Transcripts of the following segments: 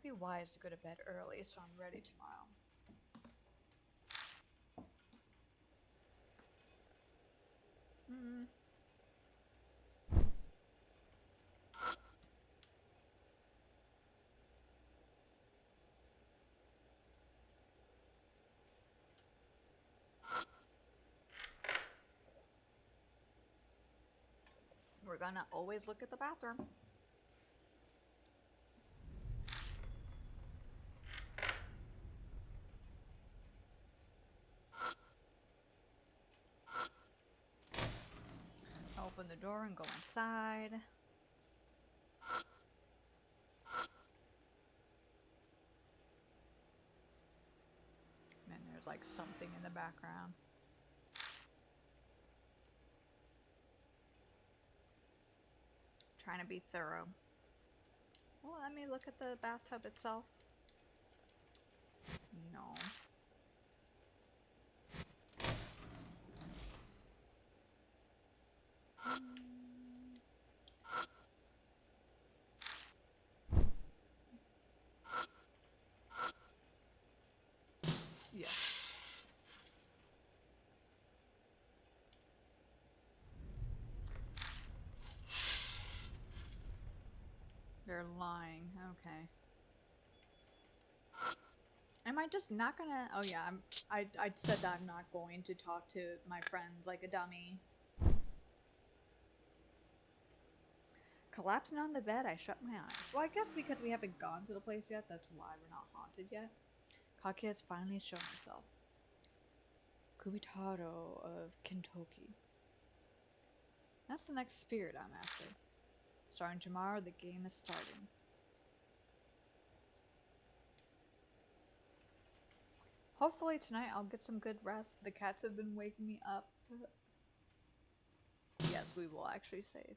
be wise to go to bed early so I'm ready tomorrow. We're gonna always look at the bathroom. Open the door and go inside. And there's like something in the background. Trying to be thorough. Well, let me look at the bathtub itself. No. Yeah. They're lying. Okay. Am I just not gonna? Oh yeah, I said that I'm not going to talk to my friends like a dummy. Collapsing on the bed, I shut my eyes. Well, I guess because we haven't gone to the place yet, that's why we're not haunted yet. Kakia has finally shown herself. Kubitaro of Kintoki. That's the next spirit I'm after. Starting tomorrow, the game is starting. Hopefully tonight I'll get some good rest. The cats have been waking me up. Yes, we will actually save.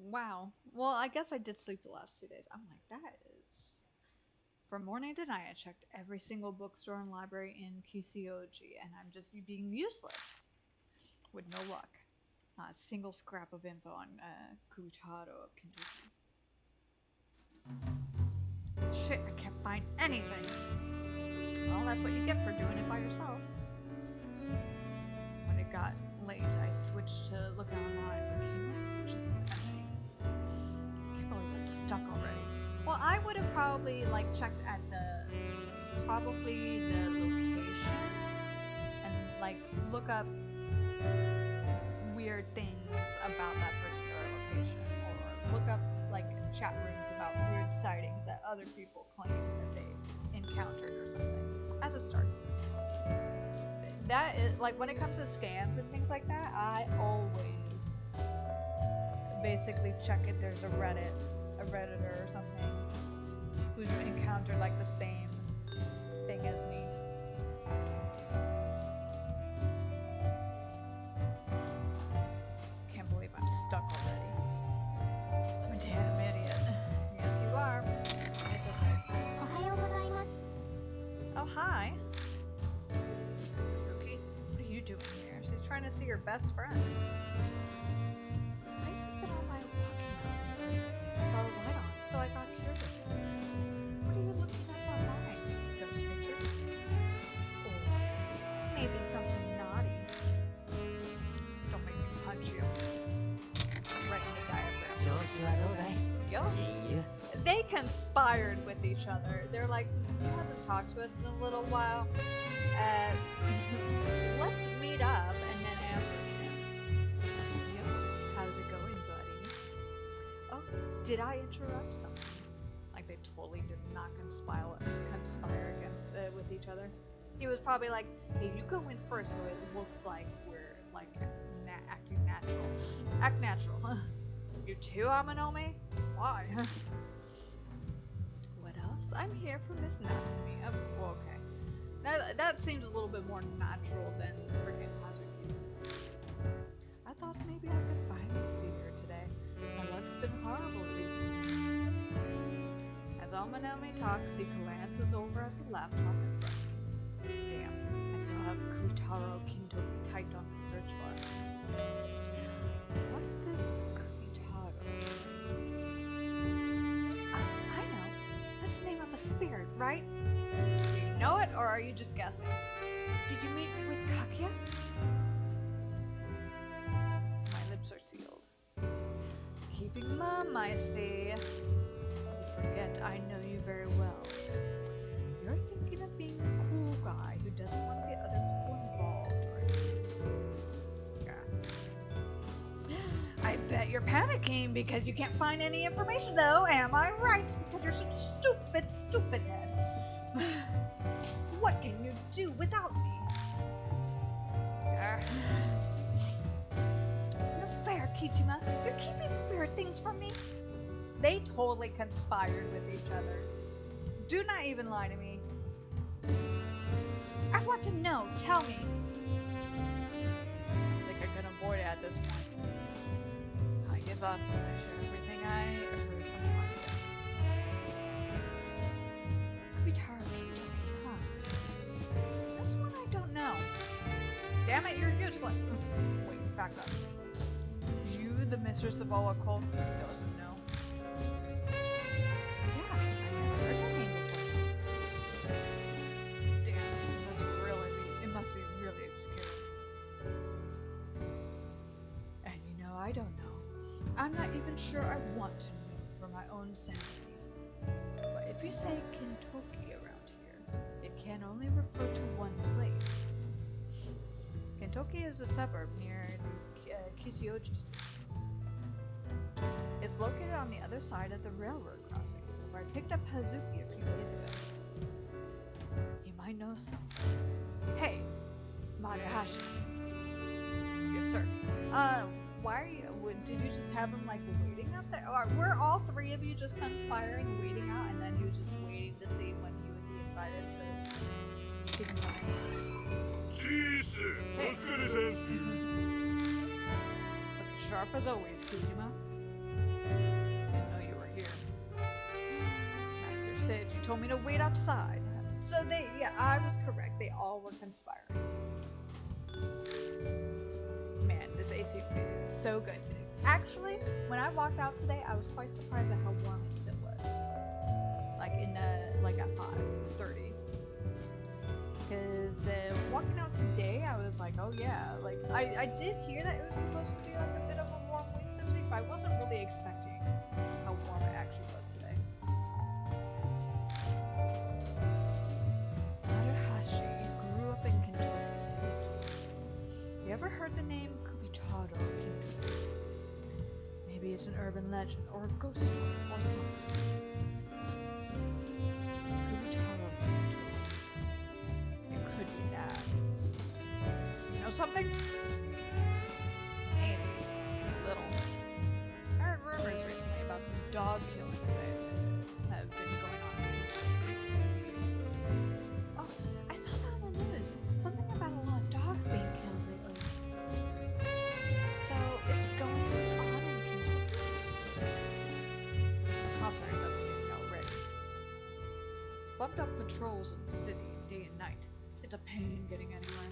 Wow. Well, I guess I did sleep the last 2 days. I'm like, that is... From morning to night, I checked every single bookstore and library in Kisioji, and I'm just being useless. With no luck. Not a single scrap of info on Kubitaro of Kentucky. Shit, I can't find anything! Well, that's what you get for doing it by yourself. When it got late, I switched to look online. Okay, just empty. I can't believe I'm stuck already. Well, I would have probably like checked at probably the location and like look up weird things about that particular location, or look up like chat rooms about weird sightings that other people claim that they encountered or something as a start. That is like when it comes to scams and things like that, I always basically check if there's a redditor or something who's encountered like the same thing as me. Can't believe I'm stuck already. I'm a damn idiot. Yes, you are. It's okay. Oh, hi. Suki, what are you doing here? She's trying to see her best friend. This place has been on my walking route. I saw a light on, so I got curious. What are you looking up online? Ghost pictures? Or maybe something naughty? Don't make me punch you. I'm writing the diagram. Yo. They conspired with each other. They're like, he hasn't talked to us in a little while. Let's meet up and then ambush him. Yo, how's it going, buddy? Oh, did I interrupt something? Like they totally did not conspire against with each other. He was probably like, hey, you go in first so it looks like we're like acting natural. Act natural, huh? You too, Amanome? Why? What else? I'm here for Miss Natsumi. Oh, okay. That seems a little bit more natural than freaking Hazuki. I thought maybe Tomonomi talks, he glances over at the laptop in front of me. Damn, I still have Kubitaro Kintoki typed on the search bar. What's this Kubitaro? I know. That's the name of a spirit, right? Do you know it, or are you just guessing? Did you meet with Kakia? My lips are sealed. Keeping mum, I see. You forget I know you very well. You're thinking of being the cool guy who doesn't want to get other people involved, right? Yeah. I bet you're panicking because you can't find any information, though. Am I right? Because you're such a stupid head. What can you do without me? No fair, Kijima. You're keeping spirit things from me. They totally conspired with each other. Do not even lie to me. I want to know. Tell me. I think I can avoid it at this point. I give up. I share everything I heard from Kakia. Kubitaro Kintoki, huh? This one I don't know. Damn it, you're useless. Wait, back up. You, the mistress of all occult, doesn't know. Yeah, I never heard that name before. Damn, it must be really obscure. And you know, I don't know. I'm not even sure I want to know for my own sanity. But if you say Kintoki around here, it can only refer to one place. Kintoki is a suburb near Kisioji Station. It's located on the other side of the railroad crossing, where I picked up Hazuki a few days ago. You might know something. Hey, Marihashi. Yes, sir. Why are you? Did you just have him like waiting out there? Or were all three of you just conspiring, waiting out, and then he was just waiting to see when he would be invited to give him Hey. Looking sharp as always, Kijima. Didn't know you were here. Master said you told me to wait outside. So I was correct. They all were conspiring. Man, this AC is so good. Actually, when I walked out today, I was quite surprised at how warm it still was. Like at 5:30. Because walking out today, I was like, oh yeah, like I did hear that it was supposed to be like a bit of a warm week this week, but I wasn't really expecting how warm it actually was today. Maruhashi grew up in Kentucky. You ever heard the name Kubitaro Kintoki? Maybe it's an urban legend or a ghost story or something. Kubitaro Kintoki. Could be that. You know something? Maybe. A little. I heard rumors recently about some dog killings that have been going on. Oh, I saw that on the news. Something about a lot of dogs being killed lately. So, it's going on in Kentucky. The cops are investigating already. It's bumped up patrols in the city day and night. It's a pain getting anywhere.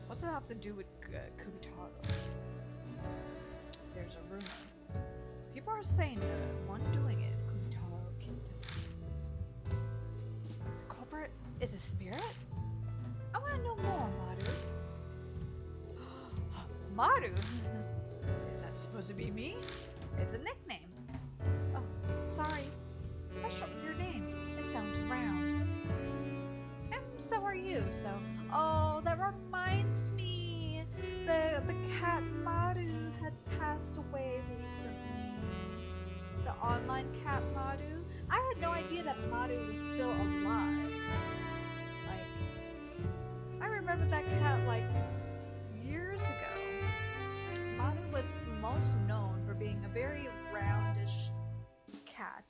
What's that have to do with Kubitaro? There's a rumor. People are saying the one doing it is Kubitaro Kintoki. The culprit is a spirit? I want to know more, Maru. Maru? Is that supposed to be me? It's a nickname. Oh, sorry. I shortened your name. It sounds round. So are you, so... Oh, that reminds me! The cat Maru had passed away recently. The online cat Maru. I had no idea that Maru was still alive. Like... I remember that cat, like, years ago. Maru was most known for being a very roundish cat.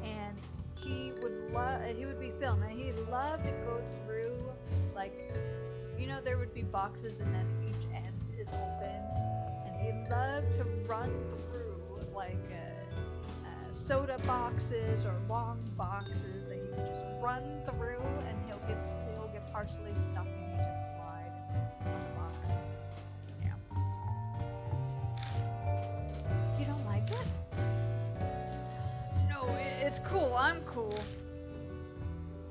And he would be filmed, and he loved to go through, like, you know, there would be boxes and then each end is open, and he loved to run through, like, soda boxes or long boxes that he can just run through, and he'll get partially stuck and you just slide on the box. Yeah. You don't like it? No, it's cool. I'm cool.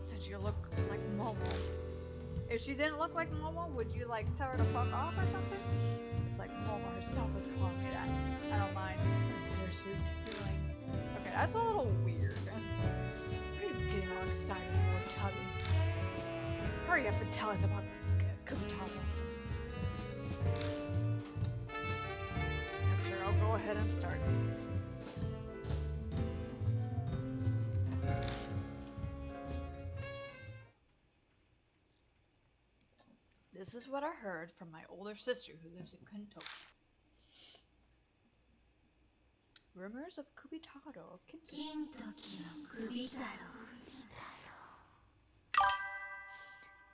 Since you look like Momo. If she didn't look like Momo, would you like tell her to fuck off or something? It's like Momo herself is calling me that. I don't mind. Your suit feeling. Okay, that's a little weird. What are you getting all excited for, Tubby? Hurry up and tell us about Kubutaro. Yes, sir. I'll go ahead and start. This is what I heard from my older sister who lives in Kentucky. Rumors of Kubitaro.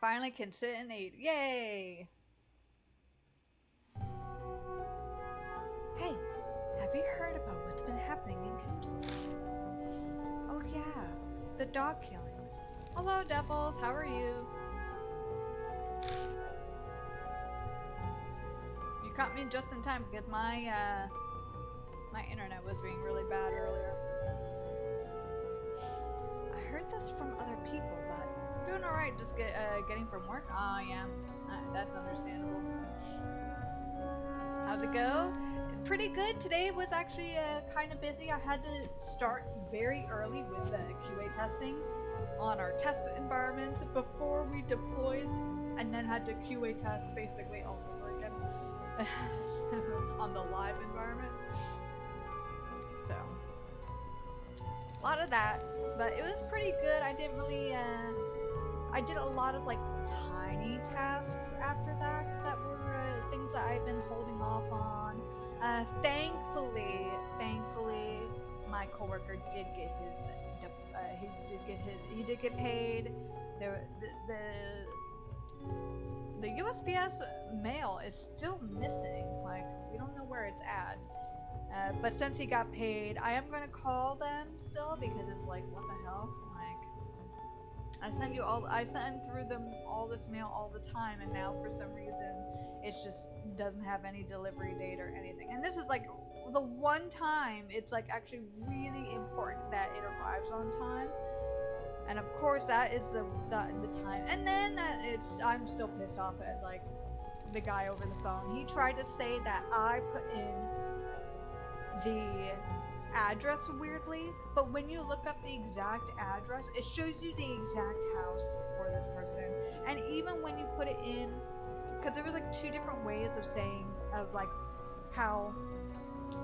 Finally can sit and eat. Yay! Hey, have you heard about what's been happening in Kentucky? Oh yeah, the dog killings. Hello, Devils. How are you? You caught me just in time because my internet was being really bad earlier. I heard this from other people, but doing alright. Just getting from work. Oh yeah, that's understandable. How's it go? Pretty good. Today was actually kind of busy. I had to start very early with the QA testing on our test environment before we deployed, and then had to QA test basically all over again on the live environment. So a lot of that, but it was pretty good. I didn't really I did a lot of like tiny tasks after that were things that I've been holding off on. Thankfully my coworker did get his he did get paid. The USPS mail is still missing. Like, we don't know where it's at. But since he got paid, I am gonna call them still because it's like, what the hell? Like, I send through them all this mail all the time, and now for some reason it just doesn't have any delivery date or anything. And this is like the one time it's like actually really important that it arrives on time. And of course that is the time. And then I'm still pissed off at like the guy over the phone. He tried to say that I put in the address weirdly, but when you look up the exact address, it shows you the exact house for this person. And even when you put it in, because there was like two different ways of saying, of like how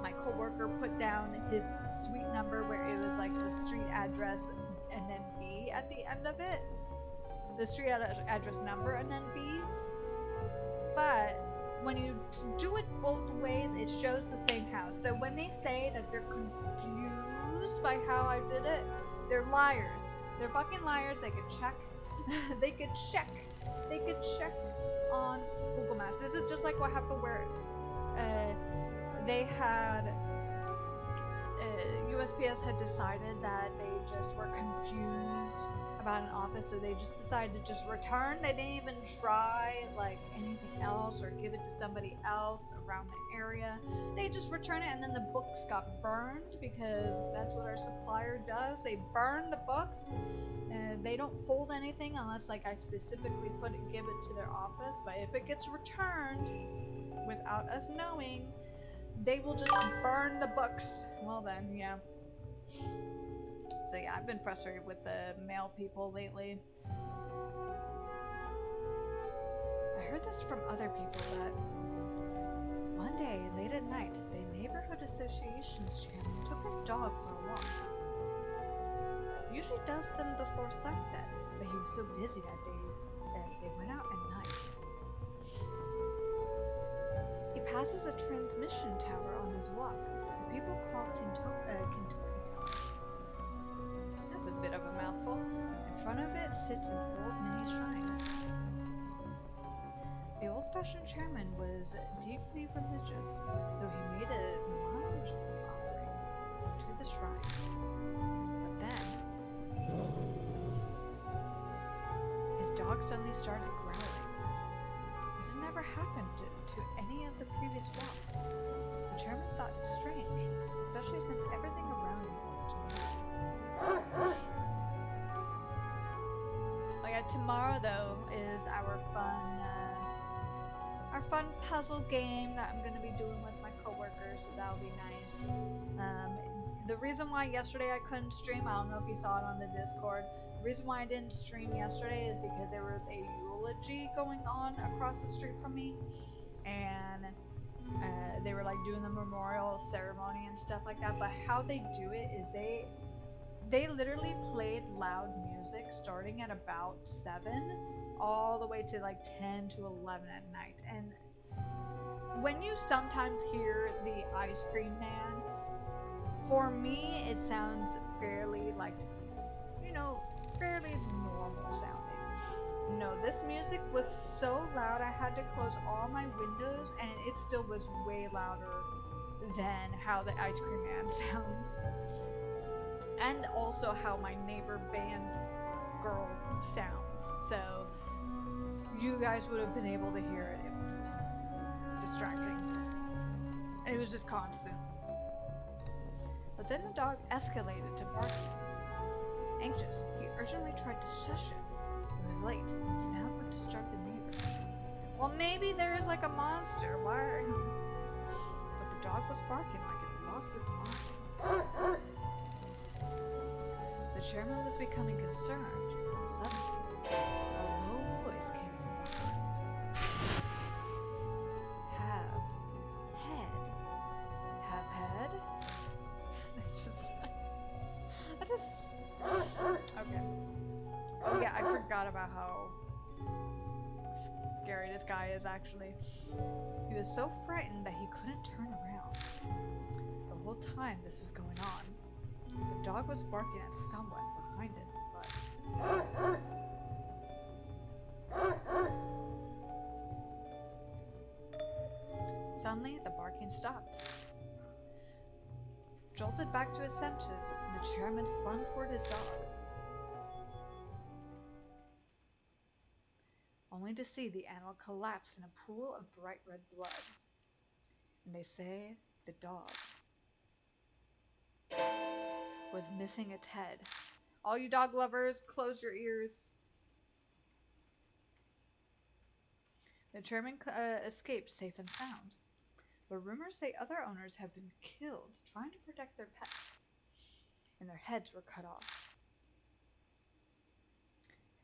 my coworker put down his suite number where it was like the street address and then B at the end of it. The street address number and then B. But when you do it both ways, it shows the same house. So when they say that they're confused by how I did it, they're liars. They're fucking liars. They could check. They could check on Google Maps. This is just like what happened where they had USPS had decided that they just were confused about an office, so they just decided to just return. They didn't even try like anything else or give it to somebody else around the area. They just return it, and then the books got burned because that's what our supplier does. They burn the books, and they don't hold anything unless like I specifically give it to their office. But if it gets returned without us knowing, they will just burn the books. Well then, yeah. So yeah, I've been frustrated with the mail people lately. I heard this from other people that one day, late at night, the neighborhood association's chairman took his dog for a walk. He usually does them before sunset, but he was so busy that day that they went out at night. He passes a transmission tower on his walk. The people call it Kentucky Tower. That's a bit of a mouthful. In front of it sits an old mini shrine. The old-fashioned chairman was deeply religious, so he made a large offering to the shrine. dog suddenly started growling. This had never happened to any of the previous walks. The chairman thought it strange, especially since everything around him looked normal. Oh yeah, tomorrow though is our fun puzzle game that I'm gonna be doing with my coworkers, so that'll be nice. The reason why yesterday I couldn't stream, I don't know if you saw it on the Discord. The reason why I didn't stream yesterday is because there was a eulogy going on across the street from me, and they were like doing the memorial ceremony and stuff like that. But how they do it is they literally played loud music starting at about 7 all the way to like 10 to 11 at night. And when you sometimes hear the ice cream man, for me it sounds fairly like, fairly normal sounding. No, this music was so loud I had to close all my windows, and it still was way louder than how the ice cream man sounds. And also how my neighbor band girl sounds. So you guys would have been able to hear it. It was distracting. And it was just constant. But then the dog escalated to barking. Anxious, he urgently tried to shush it. It was late, and the sound would disturb the neighbors. Well, maybe there is like a monster. Why are you... But the dog was barking like it lost its mind. The chairman was becoming concerned, and suddenly, a low voice came from behind. Have head? That's just... Okay. Oh yeah, I forgot about how scary this guy is actually. He was so frightened that he couldn't turn around. The whole time this was going on, the dog was barking at someone behind him, but... Suddenly, the barking stopped. Jolted back to his senses, the chairman spun toward his dog, only to see the animal collapse in a pool of bright red blood. And they say the dog was missing its head. All you dog lovers, close your ears. The chairman escaped safe and sound, but rumors say other owners have been killed trying to protect their pets, and their heads were cut off.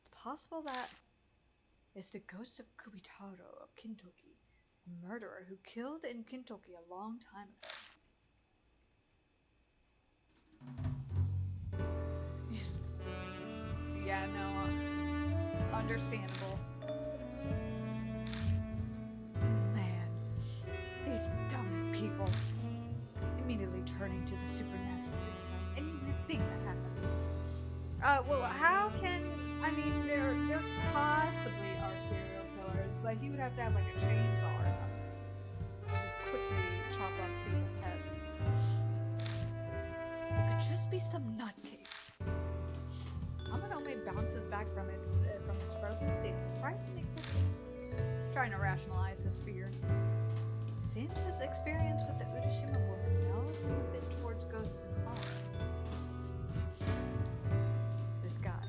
It's possible that it's the ghost of Kubitaro of Kintoki, a murderer who killed in Kintoki a long time ago. Yes. Yeah, no, understandable. Man, these dumb people. Immediately turning to the supernatural to explain anything that happens. Well, how can... I mean, there possibly are serial killers, but he would have to have like a chainsaw or something to just quickly chop off people's heads. It could just be some nutcase. Amanome bounces back from its frozen state surprisingly quickly, trying to rationalize his fear. It seems his experience with the Urashima woman melted him a bit towards ghosts and horror. This guy,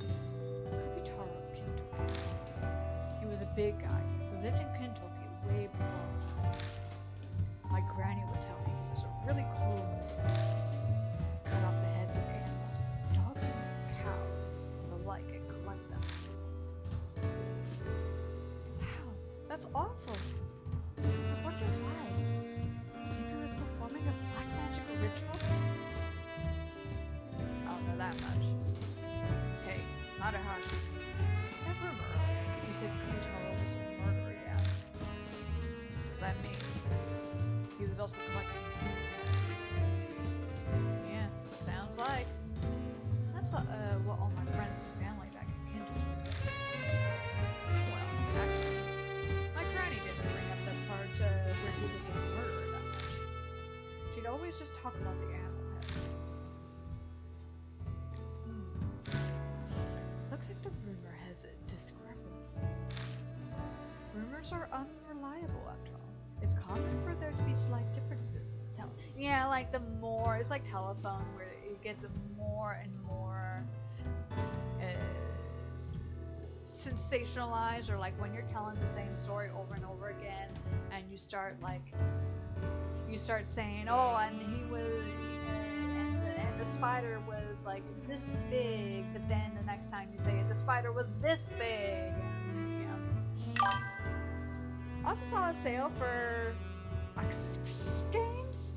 Kubitaro of Kintoki. He was a big guy who lived in Kintoki way before our time. My granny would tell me he was a really cruel man. Cut off the heads of animals, dogs and cows, and the like, and collect them. How? That's awful. I wonder why. Maybe he was performing a black magic ritual? I don't know that much. Hey, Narahashi. That rumor earlier, you said Kubitaro was a murderer, yeah. What does that mean? He was also collecting human heads. Yeah, sounds like. That's what all my friends and family back in Kintoki say. Well, actually, my granny didn't bring up the part where he was a murderer that much. She'd always just talk about the animal heads. Looks like the rumor has a discrepancy. rumors. Rumors are unreliable after all. It's common for there to be slight differences. Yeah, like the more, it's like telephone where it gets more and more sensationalized, or like when you're telling the same story over and over again and you start saying, oh, and he was, and the spider was like this big, but then the next time you say it, the spider was this big. I also saw a sale for games.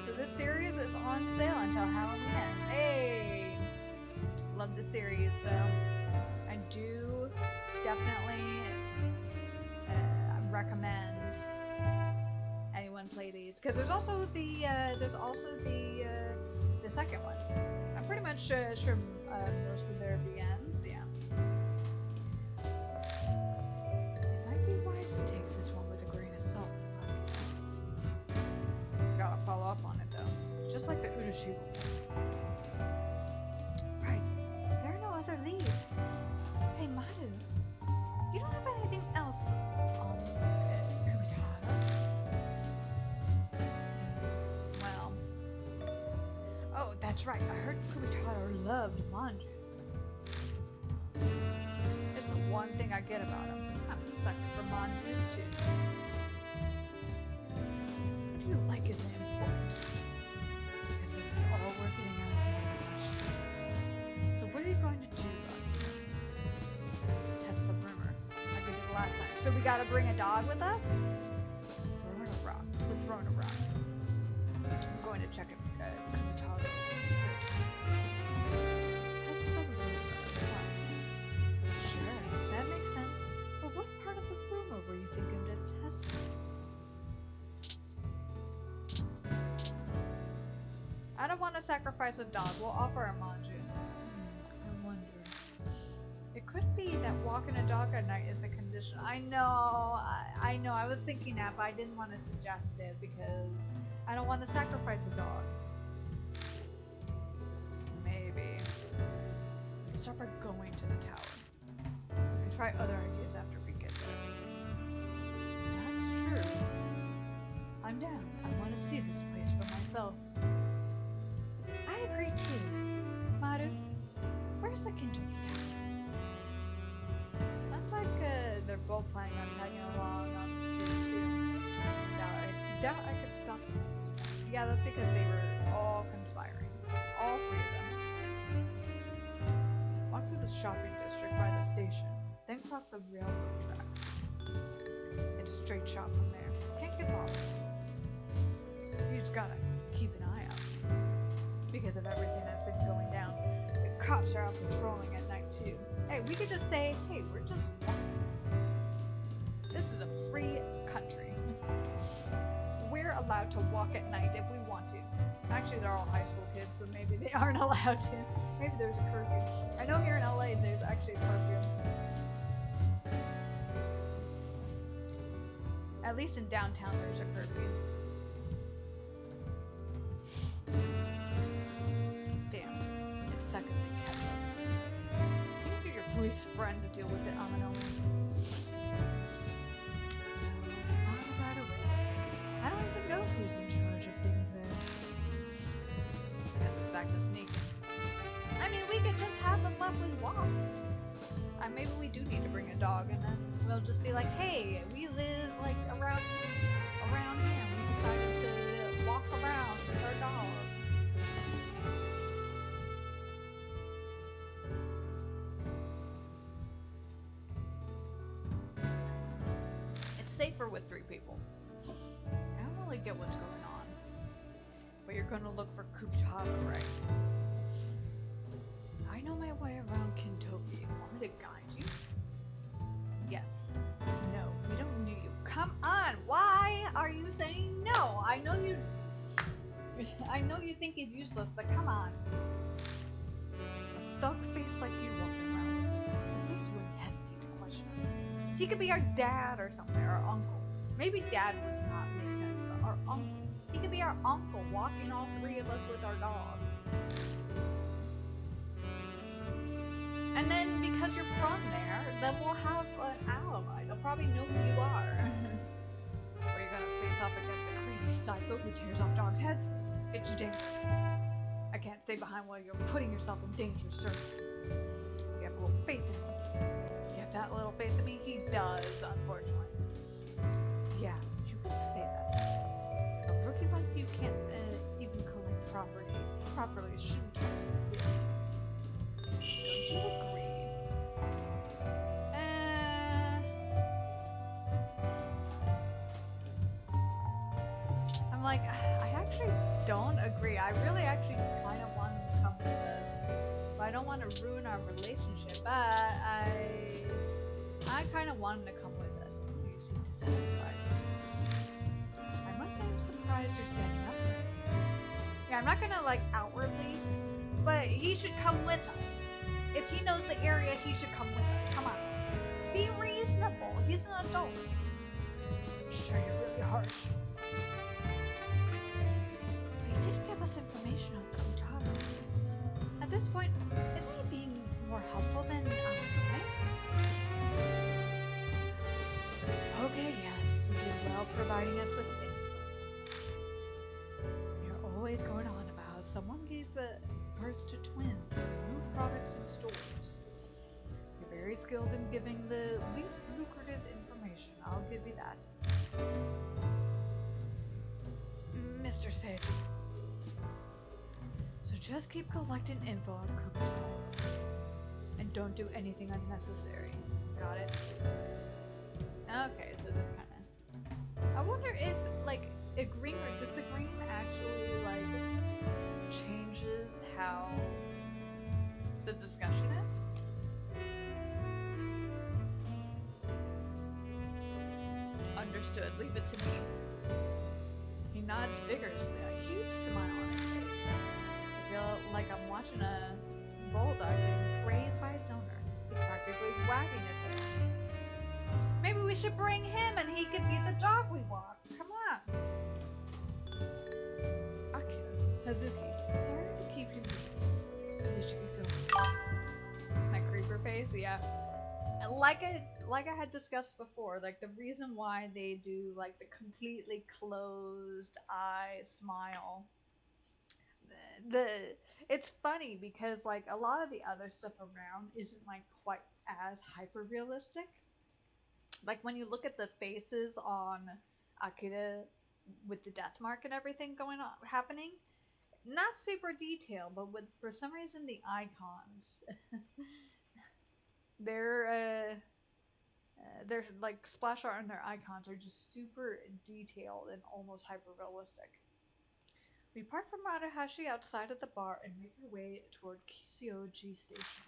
So this series is on sale until Halloween ends. Hey! Love the series, so I do definitely recommend anyone play these. Because there's also the second one. I'm pretty much sure most of their VMs, yeah. It might be wise to take this one with a grain of salt. Gotta follow up on it though. Just like the Udashi one. Right. There are no other leads. Hey Maru, you don't have anything else on Kumitaro? Well. Oh, that's right. I heard Kumitaro loved manjus. It's the one thing I get about him. I'm a sucker for manjus too. What do you like isn't important. Because this is all we're getting out of my question. So what are you going to do about it? Test the rumor, like we did last time. So we gotta bring a dog with us? Throwing a rock. We're throwing a rock. I'm going to check it. Kumitaro exists. Test the rumor. Sure, that makes sense. But what part of the rumor were you thinking to test? I don't want to sacrifice a dog. We'll offer a manju. I wonder. It could be that walking a dog at night is the condition. I know. I was thinking that, but I didn't want to suggest it because I don't want to sacrifice a dog. Maybe. Start by going to the tower. We can try other ideas after we get there. That's true. I'm down. I want to see this place for myself. I agree too. Maru, where's the Kentucky tower? Sounds like they're both planning on tagging along on this too. Doubt I could stop them at this point. Yeah, that's because they were all conspiring. All three of them. Walk through the shopping district by the station, then cross the railroad tracks. It's a straight shot from there. Can't get lost. You just gotta keep an eye out. Because of everything that's been going down. The cops are out patrolling at night too. Hey, we could just say, hey, we're just walking. This is a free country. We're allowed to walk at night if we want to. Actually, they're all high school kids, so maybe they aren't allowed to. Maybe there's a curfew. I know here in LA there's actually a curfew. At least in downtown there's a curfew. Damn, it's second they catch us. You get your police friend to deal with it on an own. Right away. I don't even know who's in charge of things there. Guess it's back to sneaking. I mean, we could just have them let us walk. Maybe we do need to bring a dog, and then we'll just be like, hey, we live like around here. We decided to walk around with our dog. It's safer with 3 people. I don't really get what's going on. But you're gonna look for Kumitaro, right? I know my way around Kintoki. Want me to guide you? Yes. No, we don't need you. Come on! Why are you saying no? I know you think he's useless, but come on. A thug face like you walking around with us. Please wouldn't hesitate to question us. He could be our dad or something, or our uncle. Maybe dad would not make sense, but our uncle. He could be our uncle walking all 3 of us with our dog. And then because you're from there, then we'll have an alibi. They'll probably know who you are. Or you're gonna face off against a crazy psycho who tears off dogs' heads. It's dangerous. I can't stay behind while you're putting yourself in danger, sir. You have a little faith in me. You have that little faith in me? He does, unfortunately. Yeah, you can say that. A rookie like you can't even collect properly shouldn't talk to you. Don't you agree? I'm like, I actually don't agree. I really actually kind of want him to come with us. But I don't want to ruin our relationship. But I kind of want him to come with us. You seem dissatisfied. I must say I'm surprised you're standing up for him. Yeah, I'm not gonna like outwardly, but he should come with us. If he knows the area, he should come with us. Come on. Be reasonable. He's an adult. I'm sure you're really harsh. He did give us information on Kotaro. At this point, isn't he being more helpful than I? Okay, yes, you did well providing us with info. You're always going on about how someone gave birth to twins, new products in stores. You're very skilled in giving the least lucrative information, I'll give you that. Mr. Sid. So just keep collecting info on Kukutaro. And don't do anything unnecessary. Got it? Okay, so this kind of... I wonder if, like, agreeing or disagreeing actually, like, changes how the discussion is. Understood. Leave it to me. He nods vigorously, a huge smile on his face. I feel like I'm watching a bulldog being praised by its owner. He's practically wagging its tail. Maybe we should bring him and he could be the dog we want. Come on. Akira, Hazuki, sorry to keep you moving. You should be filming. That creeper face, yeah. And like I had discussed before, like the reason why they do like the completely closed eye smile. It's funny because like a lot of the other stuff around isn't like quite as hyper realistic. Like when you look at the faces on Akira with the death mark and everything going on happening, not super detailed, but with for some reason the icons they're like splash art and their icons are just super detailed and almost hyper realistic. We park from Marahashi outside of the bar and make our way toward Kisioji Station.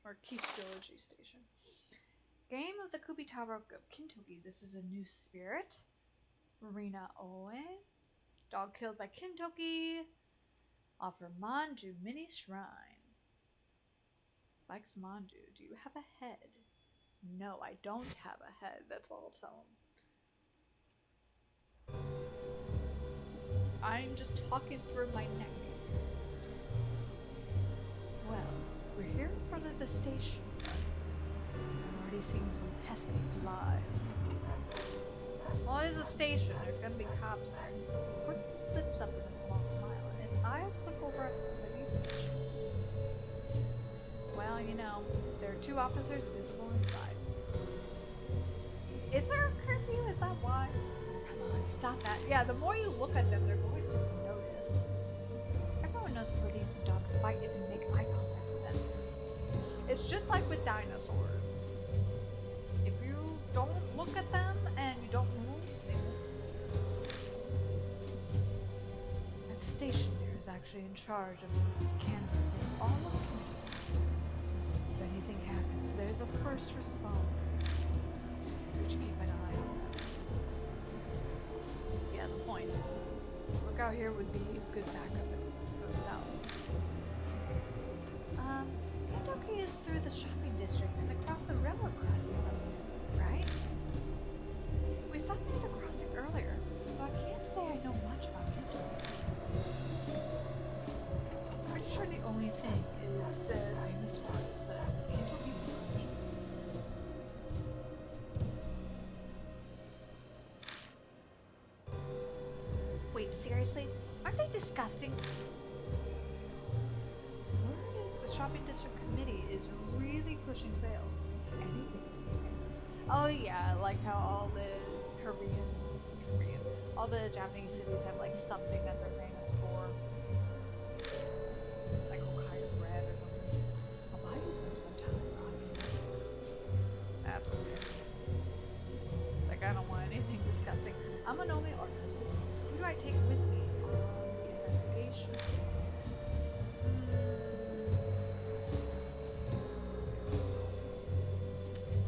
Or Kichijoji Station. Game of the Kubitaro of Kintoki. This is a new spirit. Marina Oe. Dog killed by Kintoki. Offer Manju mini shrine. Likes Manju. Do you have a head? No, I don't have a head. That's what I'll tell him. I'm just talking through my neck. Well, we're here in front of the station, but I'm already seeing some pesky flies. Well, it is a station. There's gonna be cops there. Quincy slips up with a small smile, and his eyes look over at the police station. Well, you know, there are 2 officers visible inside. Is there a curfew? Is that why? Come on, stop that. Yeah, the more you look at them, they're going to notice. Everyone knows police and dogs fight if you make eye contact with them. It's just like with dinosaurs. If you don't look at them and you don't move, they won't see you. That station there is actually in charge of canvassing all of Kintoki. If anything happens, they're the first responders. You should keep an eye on them. Yeah, the point. Lookout here would be a good backup if things go south. Kintoki is through the shopping district and across the railroad crossing, right? We stopped near the crossing earlier, but I can't say I know much about Kintoki. I'm pretty sure the only thing is Seriously? Aren't they disgusting? Word is the shopping district committee is really pushing sales. Anything famous. Oh yeah, like how all the all the Japanese cities have like something that they're famous for. Like Hokkaido bread or something. I'll buy you some sometime, Ronnie. That's weird. Like I don't want anything disgusting. I'm a Nome artist. Who do I take with me on the investigation?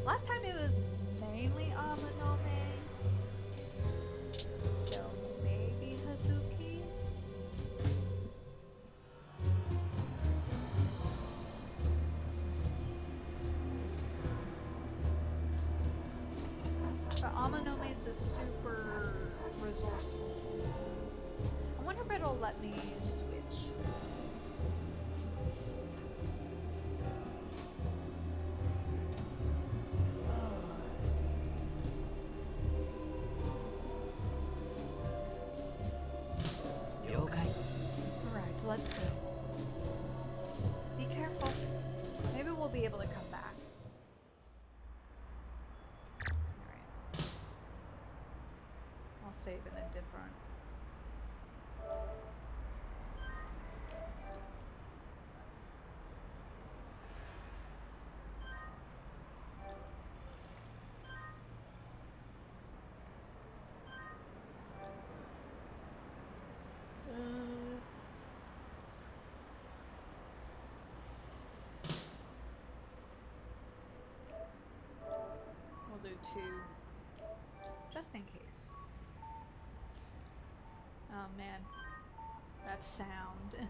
Last time it was mainly Amanome, so maybe Hazuki? But Amanome is just super resourceful. I wonder if it'll let me switch. Alright, let's go. Be careful. Maybe we'll be able to come back. Alright. I'll save in a different. We'll do 2. Just in case. Oh man. That sound.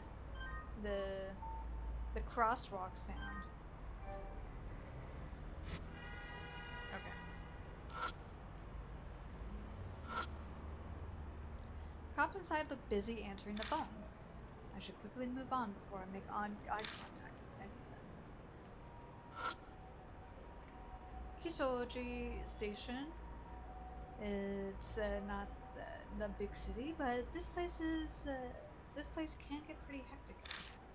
The crosswalk sound. Okay. Cops inside look busy answering the phones. I should quickly move on before I make eye contact with any of them. Kisoji Station. It's not the big city, but this place can get pretty hectic at times.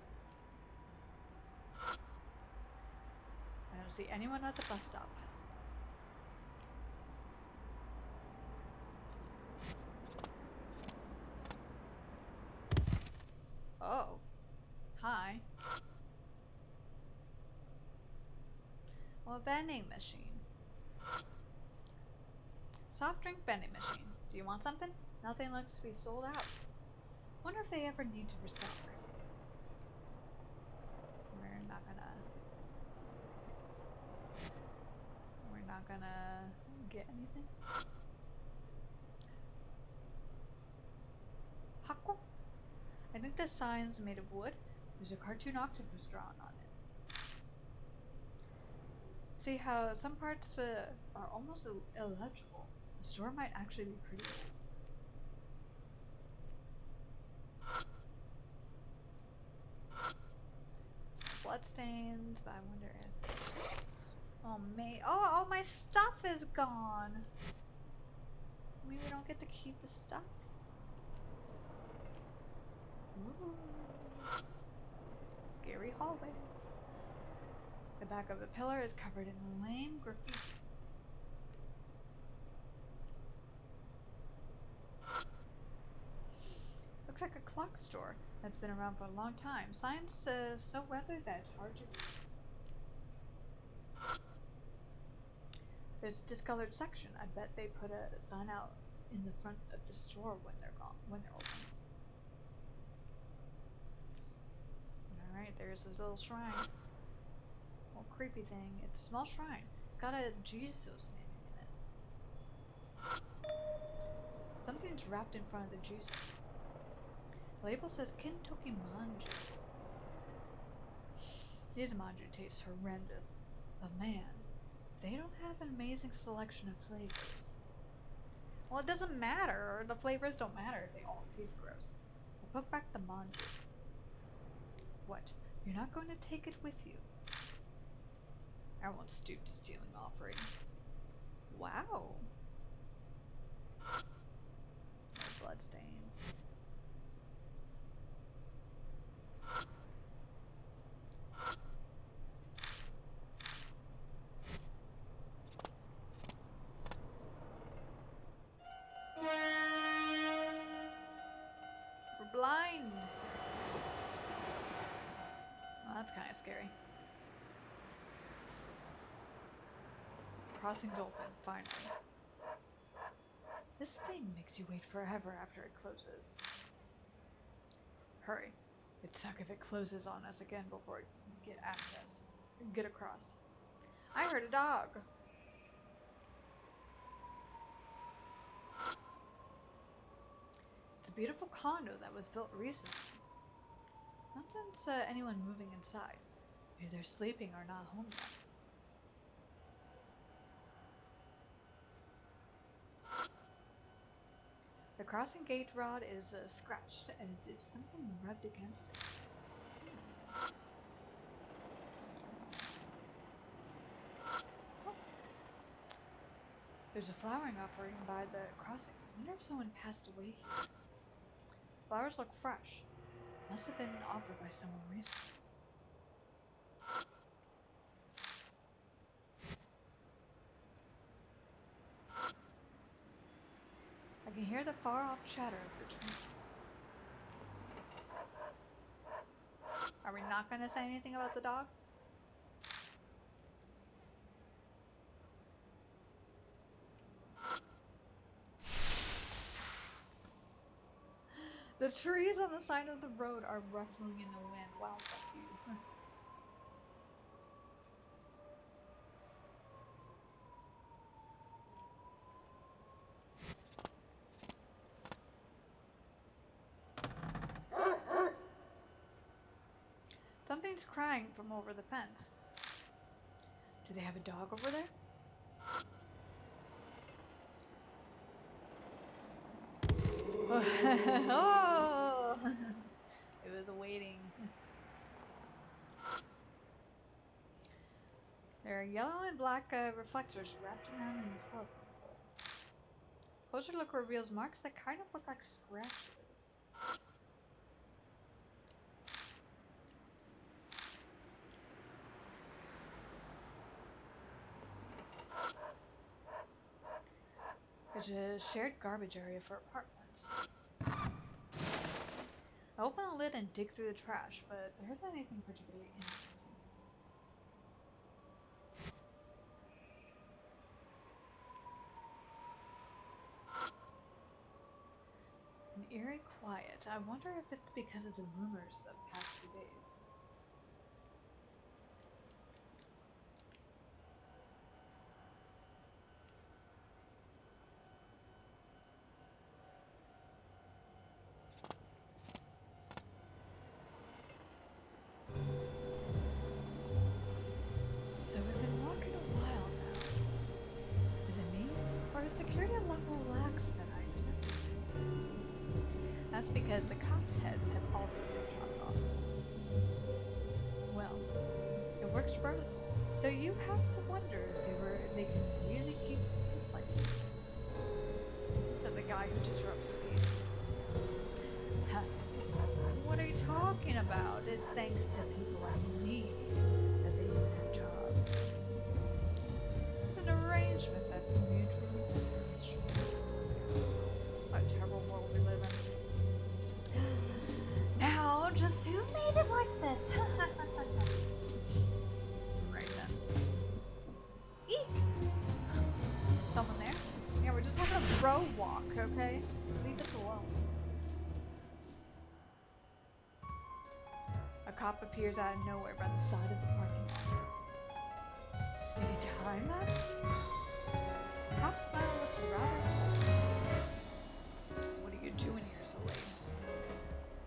I don't see anyone at the bus stop. Oh. Hi. Well, vending machine. Soft drink vending machine. Do you want something? Nothing looks to be sold out. Wonder if they ever need to restock. We're not gonna get anything. Hako? I think the sign's made of wood. There's a cartoon octopus drawn on it. See how some parts are almost illegible. The store might actually be pretty old. Bloodstains, but I wonder if... Oh, all my stuff is gone! Maybe we don't get to keep the stuff? Ooh. Scary hallway. The back of the pillar is covered in lame graffiti. Looks like a clock store that's been around for a long time. Signs so weathered that it's hard to read. There's a discolored section. I bet they put a sign out in the front of the store when they're open. Alright, there's this little shrine. Little creepy thing. It's a small shrine. It's got a Jesus standing in it. Something's wrapped in front of the Jesus. The label says Kintoki Manju. These manju taste horrendous. But man, they don't have an amazing selection of flavors. Well, it doesn't matter. The flavors don't matter if they all taste gross. I'll put back the manju. What? You're not going to take it with you? I won't stoop to stealing offerings. Wow. No bloodstains. scary. Crossing's open, finally. This thing makes you wait forever after it closes. Hurry. It'd suck if it closes on us again before it get across. I heard a dog. It's a beautiful condo that was built recently. Not since anyone moving inside. Maybe they're sleeping or not home yet. The crossing gate rod is scratched as if something rubbed against it. Oh. There's a flowering offering by the crossing. I wonder if someone passed away here. Flowers look fresh. Must have been offered by someone recently. I can hear the far-off chatter of the train. Are we not going to say anything about the dog? The trees on the side of the road are rustling in the wind. Wow, fuck you. Something's crying from over the fence. Do they have a dog over there? Oh! It was waiting. There are yellow and black reflectors wrapped around these telephone poles. Closer look reveals marks that kind of look like scratches. There's a shared garbage area for apartments. I open the lid and dig through the trash, but there isn't anything particularly interesting. An eerie quiet. I wonder if it's because of the rumors of the past few days. So we've been walking a while now. Is it me? Or is security level lax than I expected? That's because the cops' heads have also been chopped off. Well, it works for us. Though you have to wonder if they can really keep peace like this. Says the guy who disrupts the peace. What are you talking about? It's thanks to people like me that they even have jobs. It's an arrangement that mutually beneficial. What a terrible world we live in. Now, just who made it like this? Right then. Eek! Someone there? Yeah, we're just having a bro walk, okay? Leave us alone. A cop appears out of nowhere by the side of the parking lot. Did he time that? The cop's smile looks rather close. What are you doing here so late?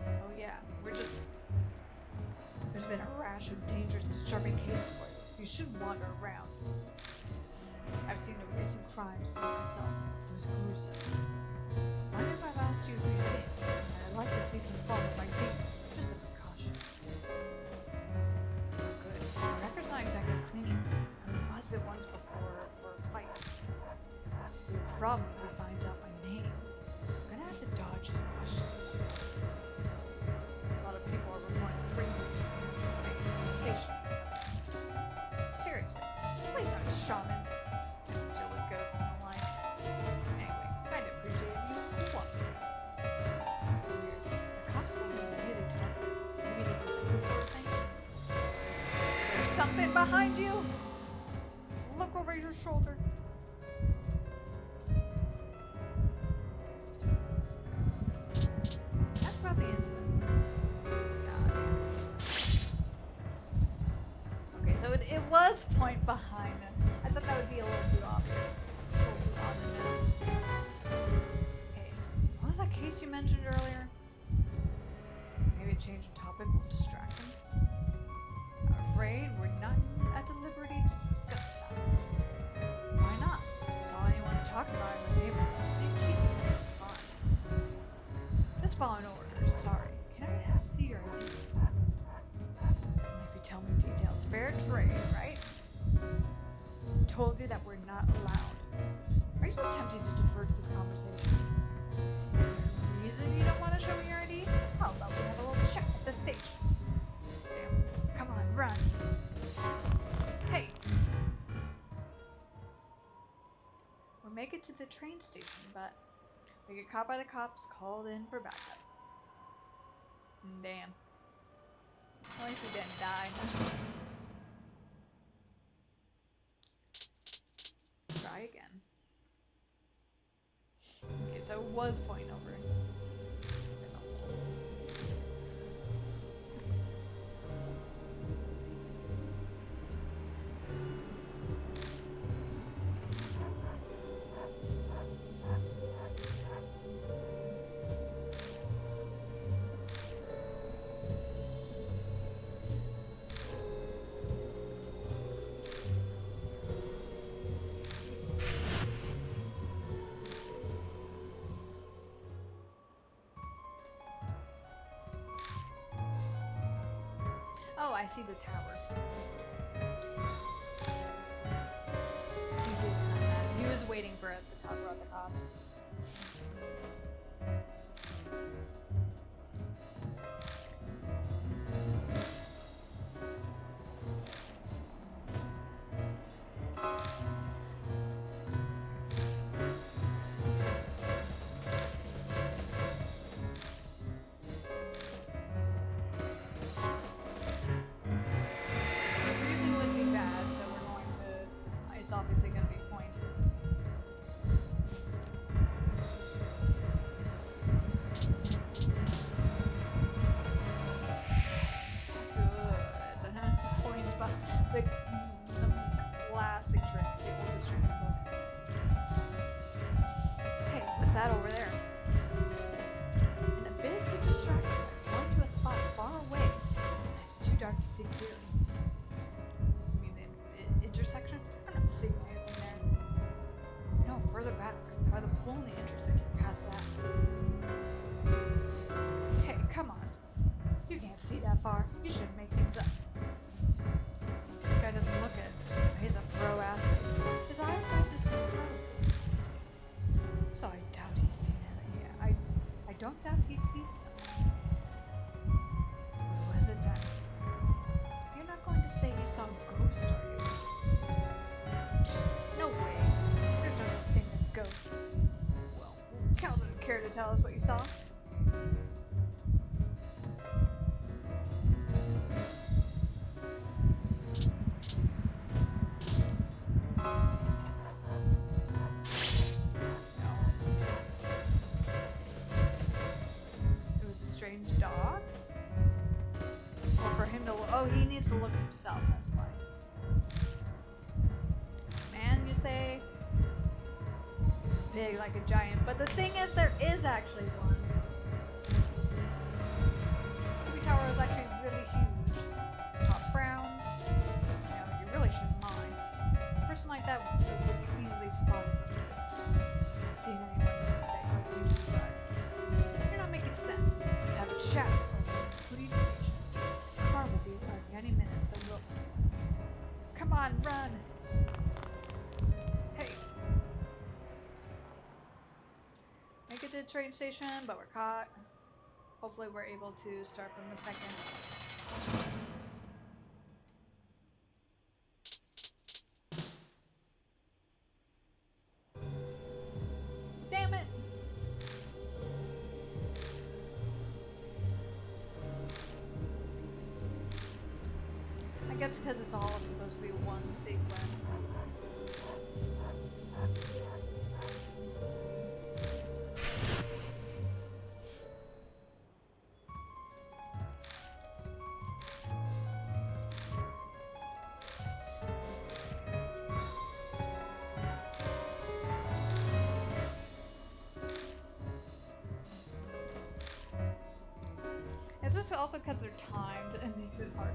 Oh yeah, there's been a rash of dangerous, disturbing cases lately. You should wander around. I've seen a recent crime scene myself. It was gruesome. I know I've asked you 3 things, and I'd like to see some fun with my team. Just a precaution. Good. The record's not exactly clean. I busted once before for a fight. You'll probably find out my name. I'm gonna have to dodge his questions somehow. A lot of people are reporting phrases from the station. Seriously, please don't shaman. Jill with ghosts in the line. Anyway, kind of appreciate you cooperating. Weird. The cops are being really dark. Maybe this is like this sort of thing. it behind you! Look over your shoulder. That's about the incident. God. Okay, so it was point behind him. I thought that would be a little too obvious. A little too on the nose. Okay, what was that case you mentioned earlier? Maybe a change of topic will distract him. I'm afraid we're not at the liberty to discuss that. Why not? That's all anyone to talk about in the neighborhood. He's just fine. Just following orders, sorry. Can I see your ID? If you tell me details. Fair trade, right? Told you that we're not allowed. Are you attempting to divert this conversation? Is there a reason you don't want to show me your ID? How about we have a little chat at the station? Damn. Come on, run. Hey. We'll make it to the train station, but we get caught by the cops, called in for backup. Damn. At least we didn't die. Try again. Okay, so it was point over. Oh, I see the tower. He did time that. He was waiting for us to talk about the cops. Freezing would be bad, so we're going to... It's obviously going to be pointed. Good. Points by the classic trick, the oldest trick in the book. Hey, what's that over there? In a bid to distract you, I'm going to a spot far away. It's too dark to see clearly. You mean the intersection? I'm not seeing anything there. No, further back, by the pole in the intersection, past that. Hey, come on. You can't see that far. You shouldn't make things up. This guy doesn't look it. He's a pro athlete. His eyesight is incredible. So I doubt he's seen it. Yeah, I don't doubt he sees something. Who was it then? You're not going to say you saw a ghost, are you? No way. There's no such thing as ghosts. Well, Cal didn't care to tell us what you saw. It was a strange dog? Or for him to look. Oh, he needs to look himself, that's why. Man, you say? He's big like a giant, but the thing is, there is actually one. The tower is actually really huge. Top browns. You know, you really shouldn't mind. A person like that would be easily spotted from a distance. Seen anyone that you described. You're not making sense. Let's have a chat over at the police station. The car will be arriving any minute, so we'll... Come on, run! Hey. Make it to the train station, but we're caught. Hopefully we're able to start from the second. Damn it! I guess because it's all supposed to be one sequence. It's just also because they're timed, it makes it harder.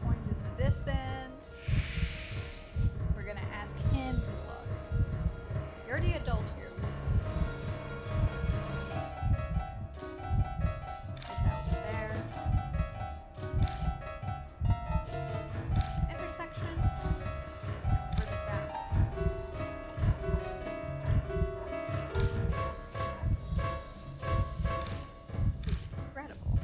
Coins in the distance. We're gonna ask him to look. You're the adult here. Is that over there? Intersection? Further back. He's incredible.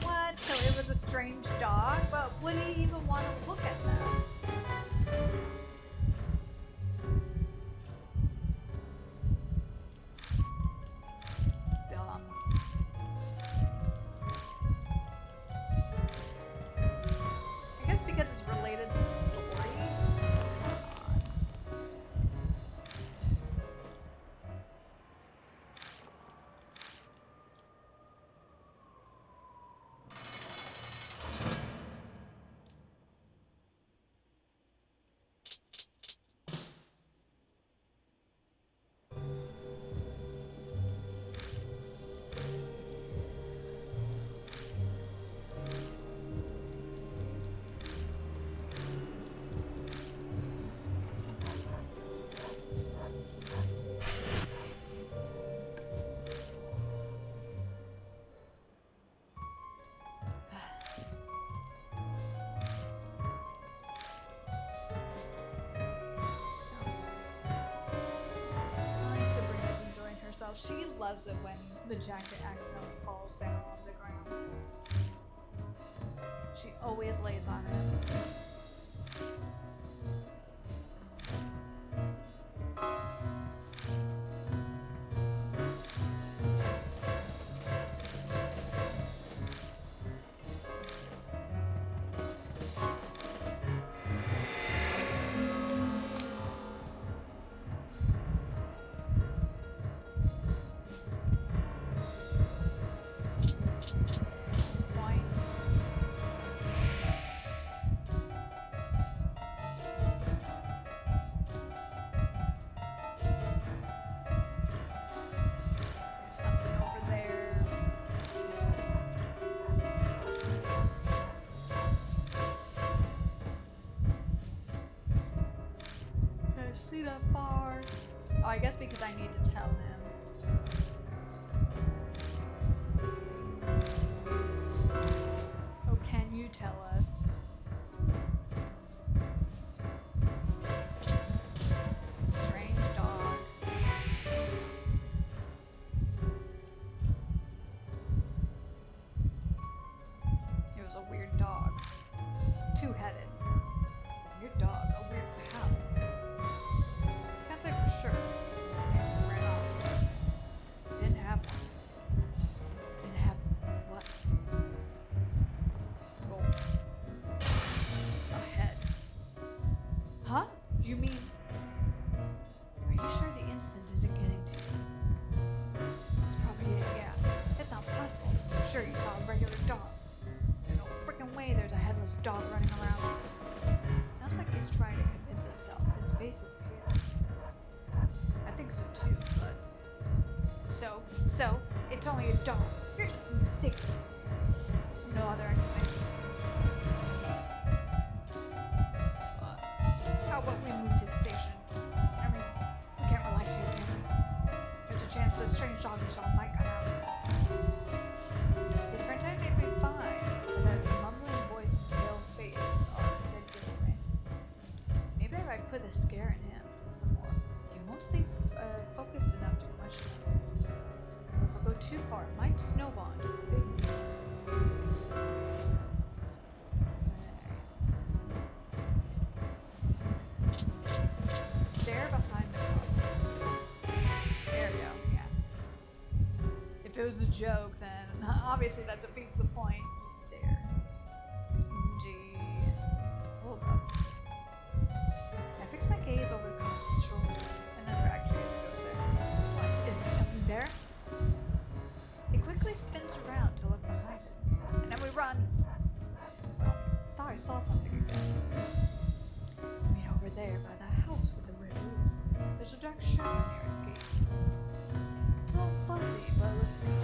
What? So it was a strange dog, but would he even want to look at them? Still I guess because it's related to the story. Come on. Sabrina's enjoying herself. She loves it when the jacket accidentally falls down on the ground. She always lays on it. Point. There's something over there. Can I see that bar? Oh, I guess because I need to tell him. Oh, can you tell us? It's a strange dog. It was a weird dog. Two-headed. Weird dog. A weird cow. Can't say for sure. It ran off. Didn't have one. Didn't have what? Goals. A head. Huh? You mean? Are you sure the instant isn't getting to you? It's probably it, yeah. It's not possible. I'm sure you saw a regular dog. There's no freaking way there's a headless dog running around. Sounds like he's trying to convince himself his face is pure. I think so too, but... So, it's only a dog. You're just mistaken. No other explanation. How about we move to the station? I mean, we can't relax here, can we? There's a chance this strange dog we saw might come out. His friend to scare him some more. He won't stay focused enough to question us. If I go too far, it might snowball into a big deal. Stare behind the car. There we go, yeah. If it was a joke, then obviously that defeats the point. Just stare. Gee. Hold up. I fixed my gaze over the car's shoulder, and then there actually is a ghost there. What? Is there something there? It quickly spins around to look behind it, and then we run. Well, I thought I saw something again. I mean, over there by the house with the red roof, there's a dark shadow near its gate. It's all fuzzy, but it looks like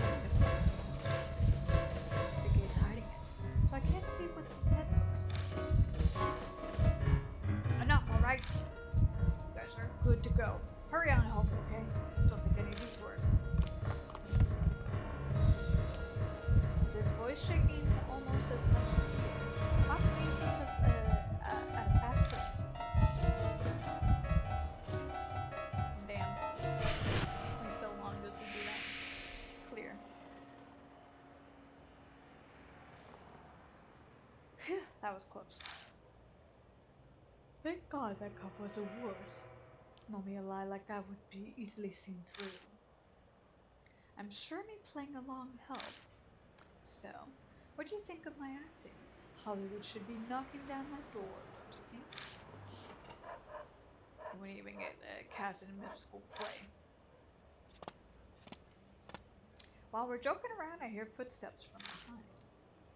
the gate's hiding it, so I can't see what the head looks like. Enough, alright? You guys are good to go. Hurry on home, okay? Don't take any detours. With his voice shaking almost as much as he is, Pop leaves us at a fast clip. Damn. Only so long does he do that. Clear. Phew, that was close. Thank God that cup was a wuss. Normally a lie like that would be easily seen through. I'm sure me playing along helped. So, what do you think of my acting? Hollywood should be knocking down my door, don't you think? I wouldn't even get cast in a middle school play. While we're joking around, I hear footsteps from behind.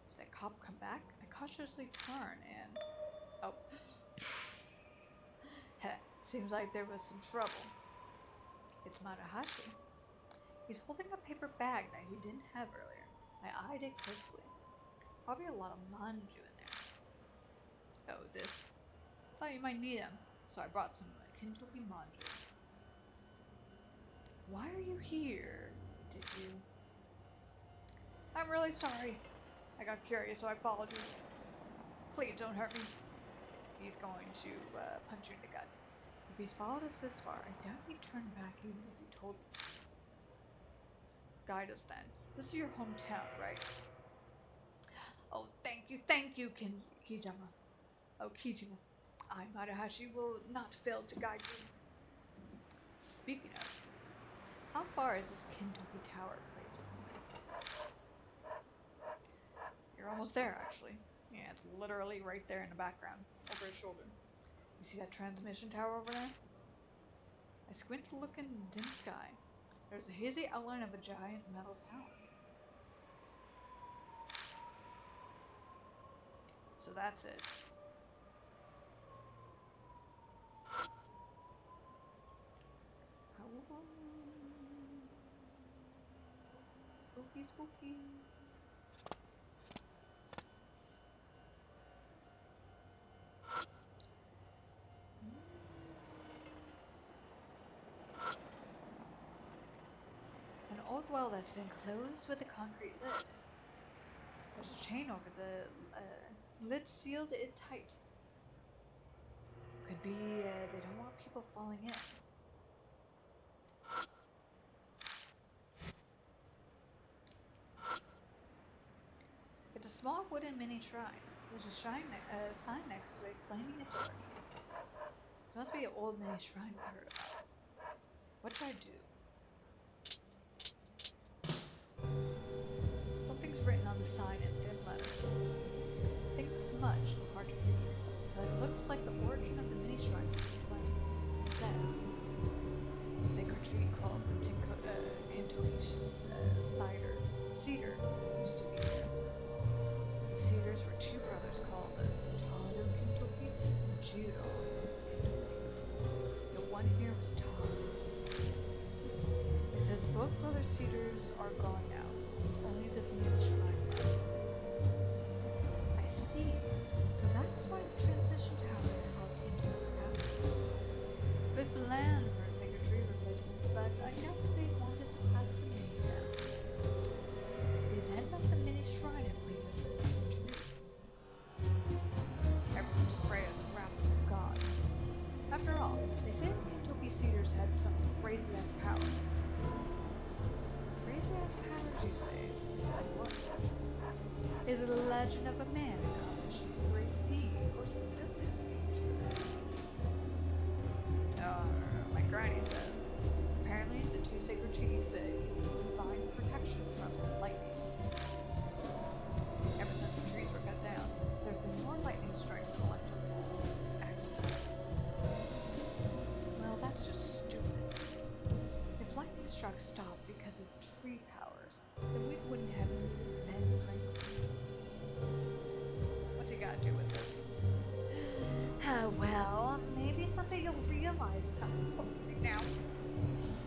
Does that cop come back? I cautiously turn and... oh. Heh, seems like there was some trouble. It's Matahashi. He's holding a paper bag that he didn't have earlier. I eyed it closely. Probably a lot of manju in there. Oh, this. Thought you might need him, so I brought some Kintoki manju. Why are you here? Did you? I'm really sorry. I got curious, so I followed you. Please don't hurt me. He's going to punch you in the gut. If he's followed us this far, I doubt he'd turn back even if you told him to. Guide us then. This is your hometown, right? Oh, thank you, Kijama. Oh, Kijima. I, Matahashi, will not fail to guide you. Speaking of, how far is this Kintoki Tower place from here? You're almost there, actually. Yeah, it's literally right there in the background, over his shoulder. You see that transmission tower over there? I squint to look in the dim sky. There's a hazy outline of a giant metal tower. So that's it. Spooky, spooky. An old well that's been closed with a concrete lid. There's a chain over the lid, sealed it tight. Could be they don't want people falling in. It's a small wooden mini shrine. There's a sign next to it explaining its origin. This must be an old mini shrine we heard about. What should I do? Something's written on the sign in thin letters. Things smudged and hard to read, but it looks like the origin of the mini shrine is explained. It says, a sacred tree called Kintoki Cedar used to be here. The Cedars were two brothers called Taro Kintoki and Jiro Kintoki. The one here was Taro. It says both brother Cedars are gone now, with only this mini shrine left. I see. So that's why the transmission tower is called Kintoki Tower. Bit bland for a sacred tree replacement, but I guess they wanted to pass the name down. They then left the mini shrine in place of the tree. Everyone's afraid of the wrath of the gods. After all, crazy ass powers. Crazy ass powers, you say? Like what? Is it a legend of a man accomplishing a great deed or simply escaped? My granny says. Apparently, the two sacred trees divine protection from lightning. Ever since the trees were cut down, there have been more lightning strikes and electrical accidents. Well, that's just stupid. If lightning strikes stopped because of tree powers, then we wouldn't have Ben Franklin. What's he got to do with this? Well, maybe someday you'll realize something right now.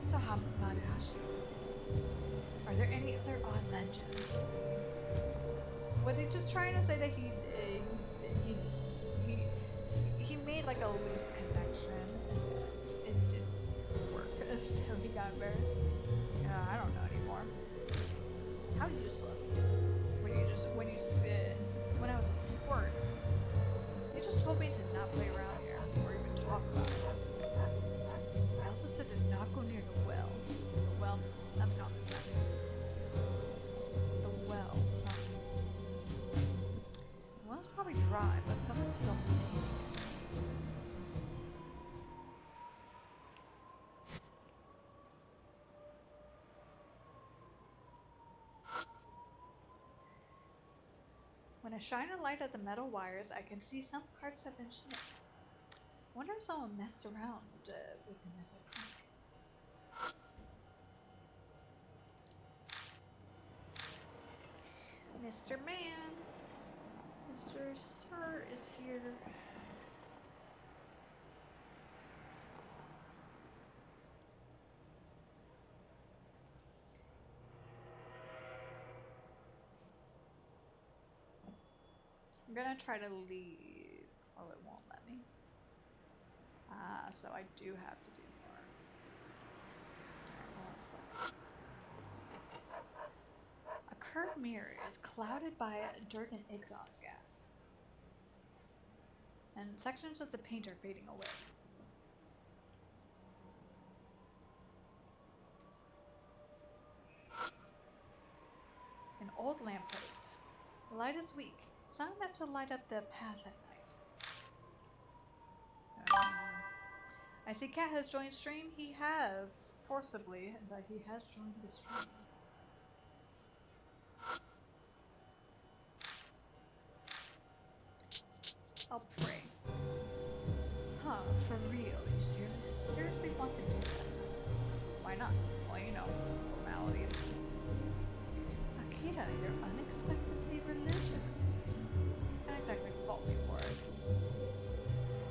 So, Maruhashi, are there any other odd legends? Was he just trying to say that he made like a loose connection and it didn't work, so he got embarrassed? I don't know anymore. How useless. When I was a squirt, you just told me to not play around here or even talk about it. I also said to not go near the well. The well, that's common sense. The well. The well's probably dry, but someone's still maintaining it. When I shine a light at the metal wires, I can see some parts have been snipped. Wonder if someone messed around with them as a prank. Mr. Man, Mr. Sir is here. I'm gonna try to leave. Oh, it won't let me. So I do have to do more. Alright, one second. A curved mirror is clouded by dirt and exhaust gas. And sections of the paint are fading away. An old lamppost. The light is weak. It's not enough to light up the path at night. I see Cat has joined stream. He has, forcibly, but he has joined the stream. I'll pray. Huh, for real? You seriously want to do that? Why not? Well, you know, formalities. Akira, you're unexpectedly religious. Can't exactly fault me for it.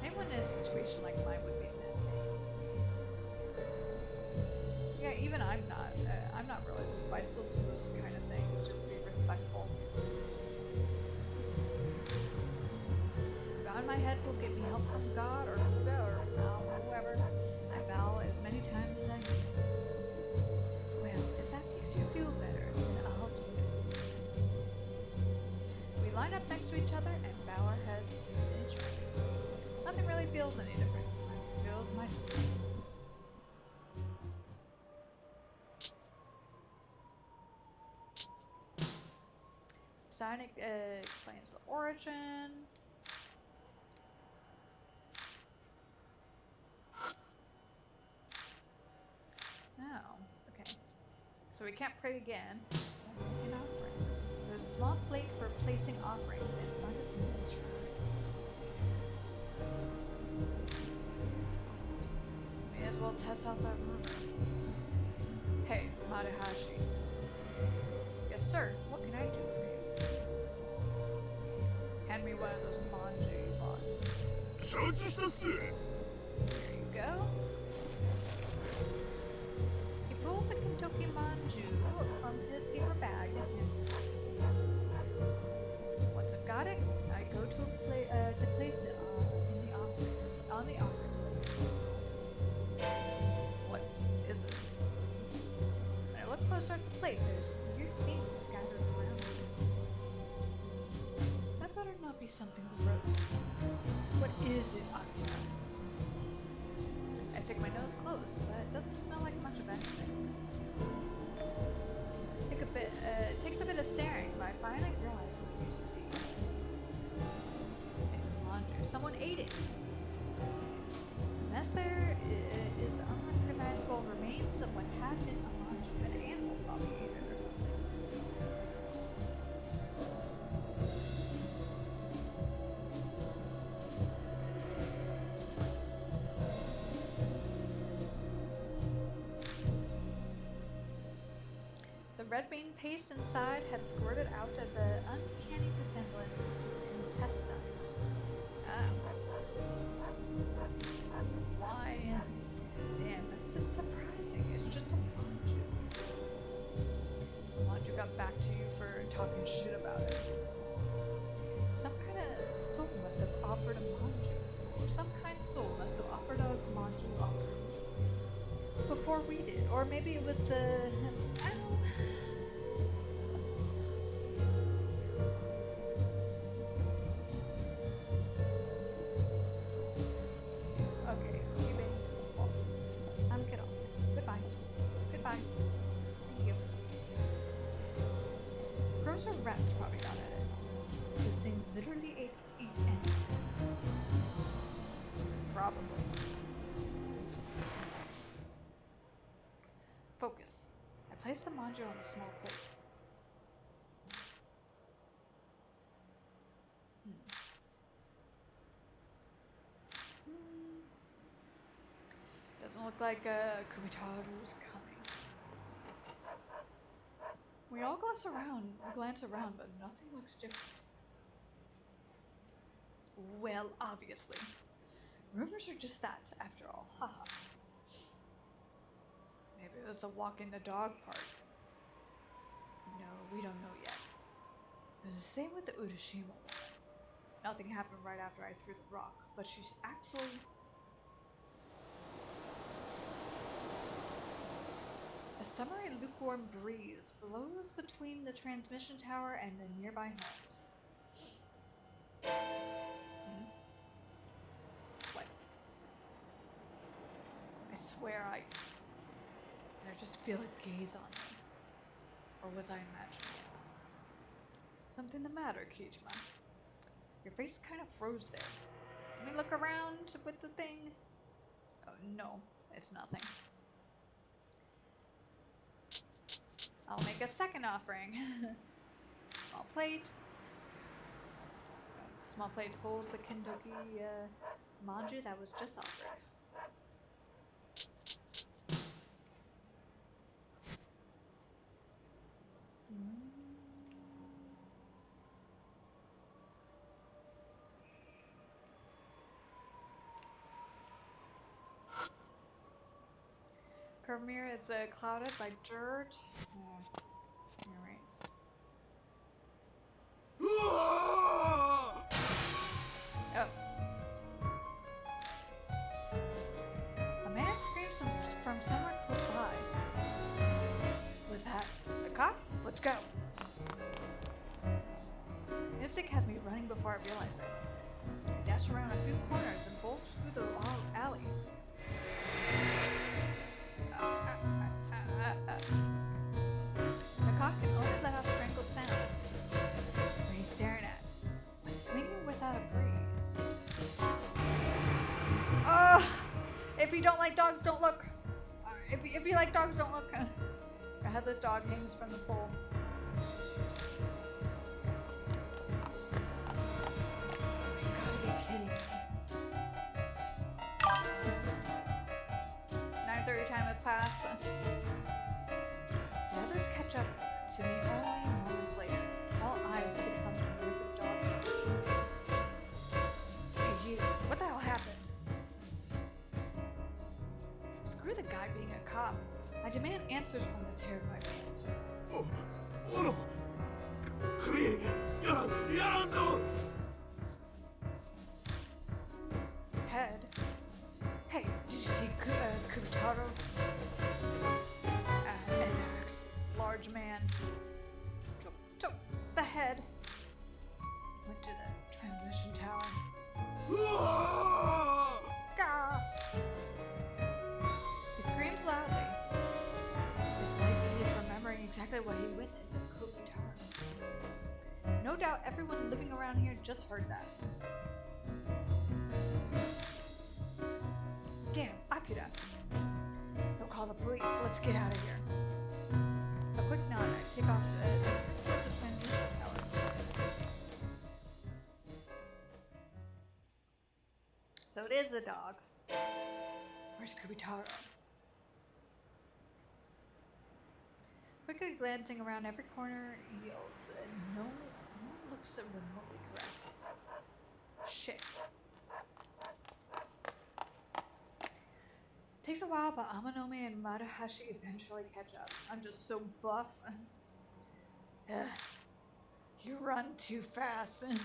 Anyone in a situation like mine would be messy. Yeah, even I'm not religious, but I still do those kind of things just to be respectful. God in my head will get me help from God or Buddha or whoever. I vow as many times as I can. Well, if that makes you feel better, then I'll do it. We line up next to each other and bow our heads to each other. Nothing really feels any different. I feel my Sonic explains the origin. Oh, okay. So we can't pray again. An offering. There's a small plate for placing offerings in front of the main shrine. May as well test out that rumor. Hey, Maruhashi. Yes, sir. What can I do for you? Hand me one of those manju you bought. There you go. He pulls a Kentucky manju from his paper bag and hands it to me. Once I've got it, I go to place it on the offering plate. What is this? When I look closer at the plate, there's weird things scattered around it. That better not be something gross. What is it, Akira? I sticking my nose close, but it doesn't smell like much of anything. It takes a bit of staring, but I finally realize what it used to be. It's a manju. Someone ate it. Unless there is unrecognizable remains of what had been a manju, an animal probably ate it or something. The red bean paste inside had squirted out of the uncanny resemblance to intestines. Why? Damn, this is surprising. It's just a manju. Manju got back to you for talking shit about it. Some kind of soul must have offered a manju, or some kind of soul must have offered a manju offering before we did, or maybe it was the I don't know. Rats probably got at it. Those things literally eat anything. Probably. Focus. I placed the manju on a small plate. Doesn't look like Kumitaru's coming. We all glance around, but nothing looks different. Well, obviously. Rumors are just that, after all. Haha. Maybe it was the walking the dog part. No, we don't know yet. It was the same with the Udashima woman. Nothing happened right after I threw the rock, but she's actually... A summery lukewarm breeze blows between the transmission tower and the nearby homes. What? I swear I just feel a gaze on me. Or was I imagining it? Something the matter, Kijima? Your face kind of froze there. Let me look around with the thing. Oh, no, it's nothing. I'll make a second offering. Small plate. The small plate holds the Kendoki manju that was just offered. Kermir is clouded by dirt. You're right. Oh. A man screams from somewhere close by. Was that the cop? Let's go. Mystic has me running before I realize it. I dash around a few corners and bulge through the alley. The cop can only let out strangled sounds. What are you staring at? A swinging without a breeze. If you don't like dogs, don't look. If you like dogs, don't look. A headless dog hangs from the pole. You gotta be kidding me. 9:30 time has passed. The others catch up to me only moments later. All eyes fixed on the group of dog owners. Hey you, what the hell happened? Screw the guy being a cop. I demand answers from the terrified man. Head? Hey, did you see Kubitaro? An large man. Took the head. Went to the transmission tower. Gah! said what he witnessed at Kobutaro. No doubt everyone living around here just heard that. Damn, Akira! They'll call the police. Let's get out of here. A quick nod, I take off the transmission tower. So it is the dog. Where's Kobutaro? Quickly glancing around every corner, yields. No one looks remotely correct. Shit. Takes a while, but Amanome and Madahashi eventually catch up. I'm just so buff. You run too fast. Did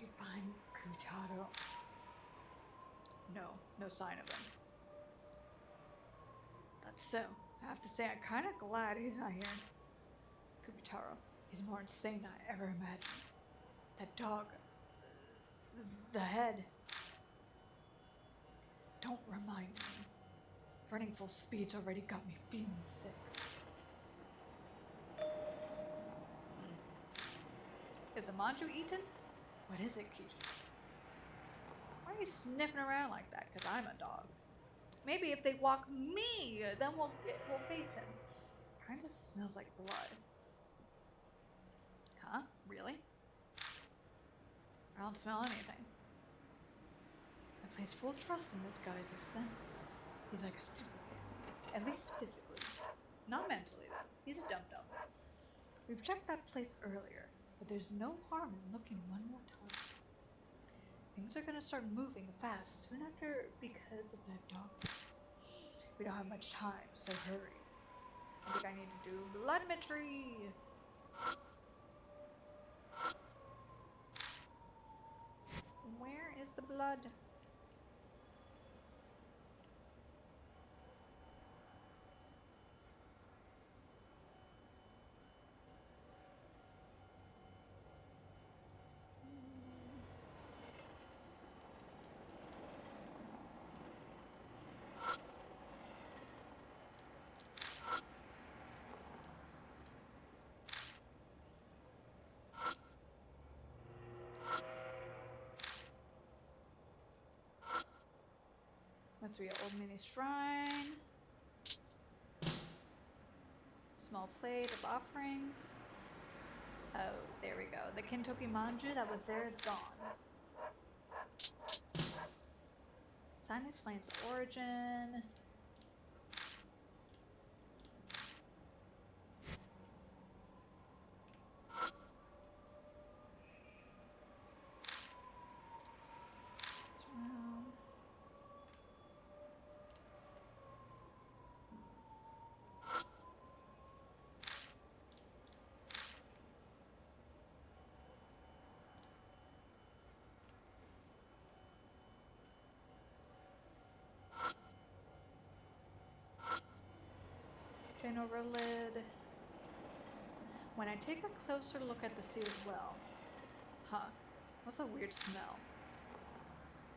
you find Kobutaro? No sign of him. That's so. I have to say, I'm kind of glad he's not here. Kobutaro, he's more insane than I ever imagined. That dog. The head. Don't remind me. Running full speed's already got me feeling sick. Is the manju eaten? What is it, Kiju? Why are you sniffing around like that? Because I'm a dog. Maybe if they walk me, then we'll face him. Kind of smells like blood. Huh? Really? I don't smell anything. I place full trust in this guy's senses. He's like a stupid kid. At least physically. Not mentally, though. He's a dum-dum. We've checked that place earlier, but there's no harm in looking one more time. Things are gonna start moving fast soon after because of that dog. We don't have much time, so hurry. I think I need to do bloodimetry. Where is the blood? Must be an old mini shrine. Small plate of offerings. Oh, there we go. The Kintoki Manju that was there is gone. Sign explains the origin. Over lid. When I take a closer look at the sealed well, what's that weird smell?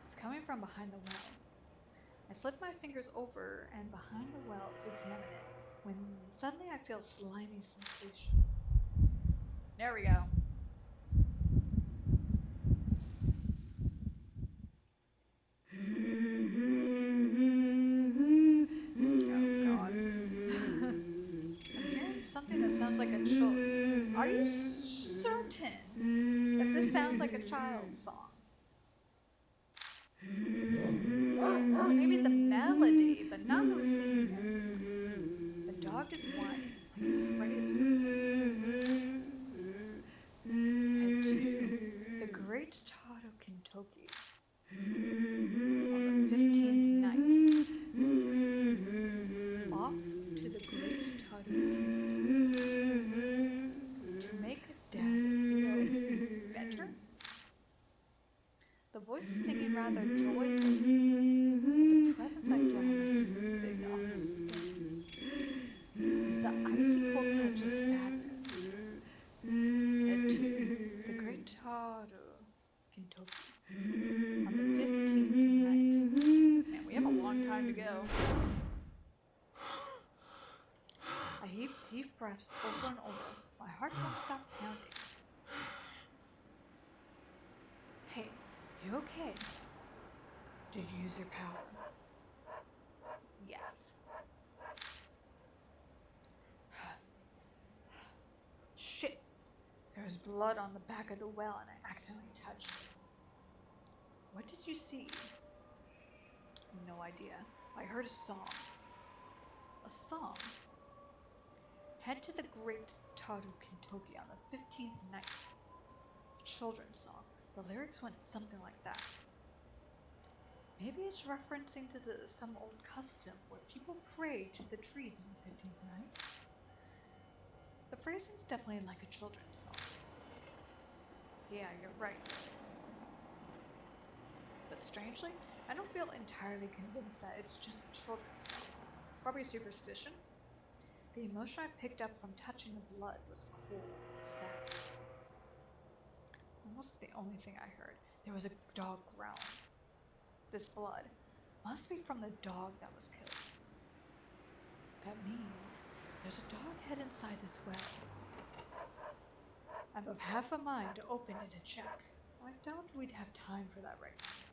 It's coming from behind the well. I slip my fingers over and behind the well to examine it, when suddenly I feel a slimy sensation. There we go. Sounds like a child. Are you certain that this sounds like a child's song? Maybe the melody, but not who's singing it. The dog is whining. He's afraid of something. Head 2. The Great Tado Kintoki. On the 15th night. Off to the Great Tado Kintoki. The voice is singing rather joyfully, but the presence I feel on the skin is the icy cold touch of sadness. Head to the Great Tado Kintoki on the 15th night. Man, we have a long time to go. I heave deep breaths over and over. My heart won't stop pounding. Hey, you okay? Did you use your power? Yes. Shit! There was blood on the back of the well and I accidentally touched it. What did you see? No idea. I heard a song. A song? Head to the Great Taru Kintoki on the 15th night. A children's song. The lyrics went something like that. Maybe it's referencing to some old custom where people pray to the trees on the 15th night. The phrasing's definitely like a children's song. Yeah, you're right. But strangely, I don't feel entirely convinced that it's just a children's song. Probably superstition. The emotion I picked up from touching the blood was cold and sad. That wasn't the only thing I heard. There was a dog growling. This blood must be from the dog that was killed. That means there's a dog head inside this well. I've of half a mind to open it and check. I doubt we'd have time for that right now.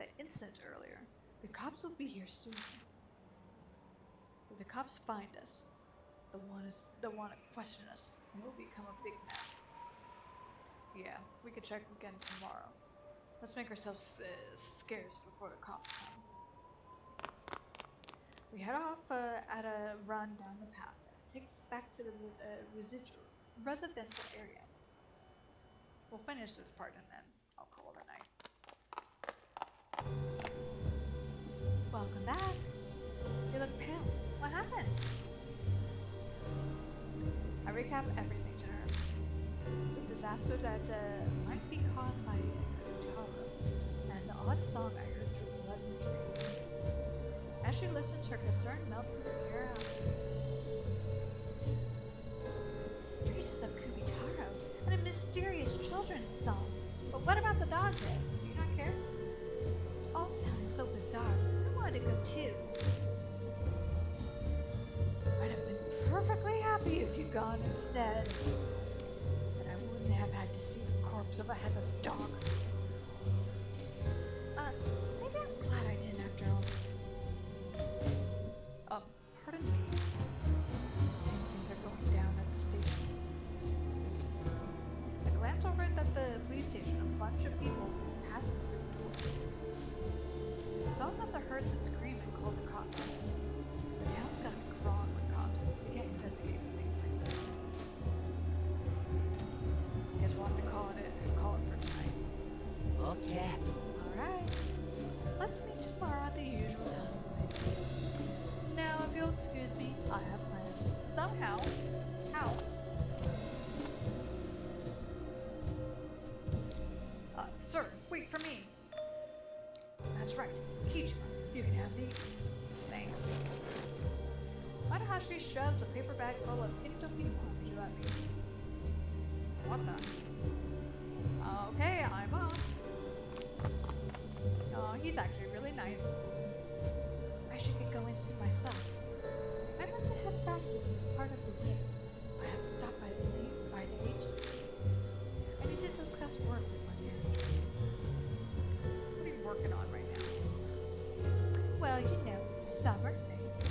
That incident earlier, the cops will be here soon. If the cops find us, they'll want to question us, and it will become a big mess. Yeah, we could check again tomorrow. Let's make ourselves scarce before the cops come. We head off at a run down the pass, and it takes us back to the residential area. We'll finish this part and then I'll call it a night. Welcome back. You look pale. What happened? I recap everything to her. The disaster that might be caused by Taro, and the odd song I heard through blood and trees. As she listens, her concern melts into air out. Traces of Kubitaro and a mysterious children's song. But what about the dog head? Do you not care? It all sounded so bizarre. I wanted to go too. I'd have been perfectly happy if you'd gone instead. And I wouldn't have had to see the corpse of a headless dog. Maybe I'm glad I didn't after all. Pardon me. Seems things are going down at the station. I glance over at the police station. A bunch of people passing through the doors. Someone must have heard the scream and called the cops. The town's got to be crawling with cops. They can't investigate things like this. Guess we'll have to call it for tonight. Okay. Alright. Let's meet tomorrow at the usual time and place. Now, if you'll excuse me, I have plans. Somehow. How? Sir, wait for me. That's right. Kijima, you can have these. Thanks. Matahashi shoves a paper bag full of Indomie Ponju at me. What the? Okay, I'm off. Oh, he's actually really nice. I should get going soon myself. I'd like to head back with you part of the way. I have to stop by the agency. I need to discuss work with my manager. What are you working on right now? Well, you know, summer things.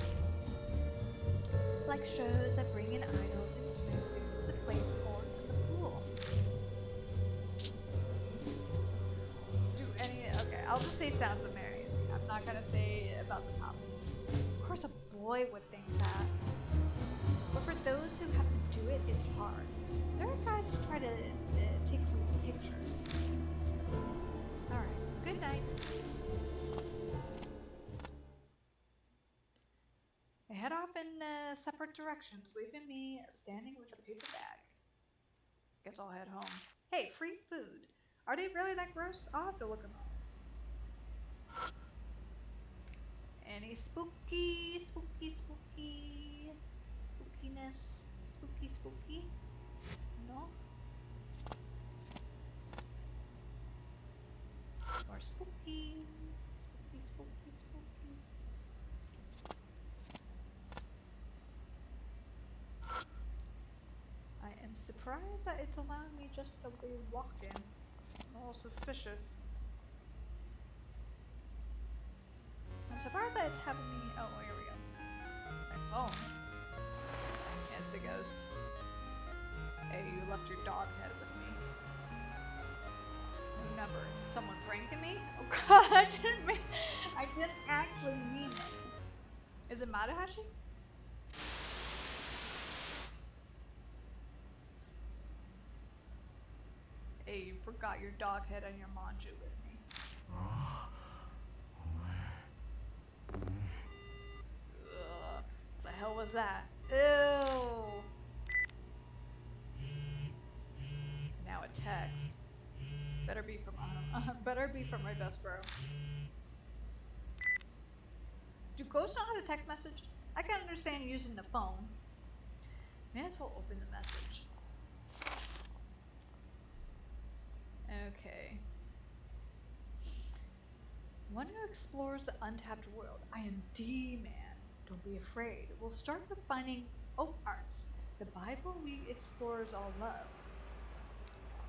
Like shows that bring in idols in swimsuits to play sports in the pool. Okay, I'll just say it sounds amazing. I'm not gonna say about the tops. Of course a boy would think that. But for those who have to do it, it's hard. There are guys who try to take weird pictures. Alright, good night. They head off in separate directions, leaving me standing with a paper bag. Guess I'll head home. Hey, free food. Are they really that gross? I'll have to look them up. Any spookiness? Spooky? No? More spooky. surprised that it's allowing me just to be walking. I'm a little suspicious. I'm surprised that it's having me. Oh, here we go. My phone. Yeah, it's the ghost. Hey, you left your dog head with me. Remember, someone pranking me? Oh god, I didn't actually mean it. Is it Matahashi? Hey, you forgot your dog head on your manju with me. Ugh, what the hell was that? Ew! Now a text. Better be from my best bro. Do ghosts know how to text message? I can understand using the phone. May as well open the message. Okay. One who explores the untapped world. I am D-Man. Don't be afraid. We'll start with finding Oak Arts, the Bible we explorers all love.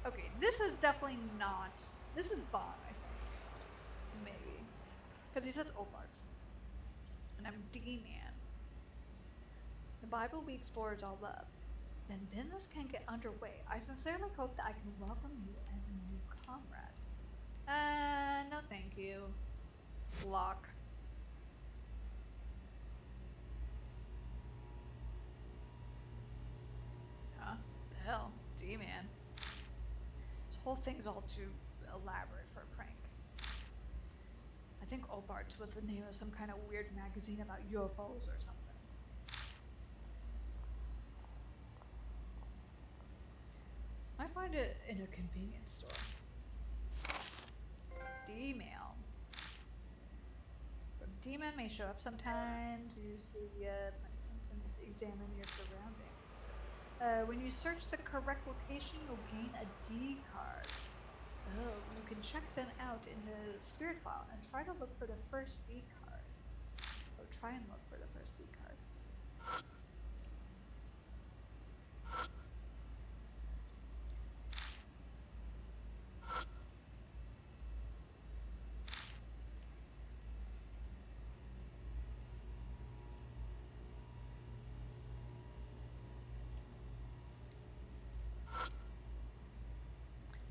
Okay, this is definitely not. This is Bond, I think. Maybe. Because he says Oak Arts. And I'm D-Man. The Bible we explorers all love. Then business can get underway. I sincerely hope that I can welcome you as a new comrade. No thank you. Block. Huh? The hell? D-Man. This whole thing's all too elaborate for a prank. I think Opart was the name of some kind of weird magazine about UFOs or something. I find it in a convenience store. D-mail. D-man may show up sometimes. Use the and examine your surroundings. When you search the correct location, you'll gain a D card. Oh, you can check them out in the spirit file and try to look for the first D card. Or try and look for the first D card.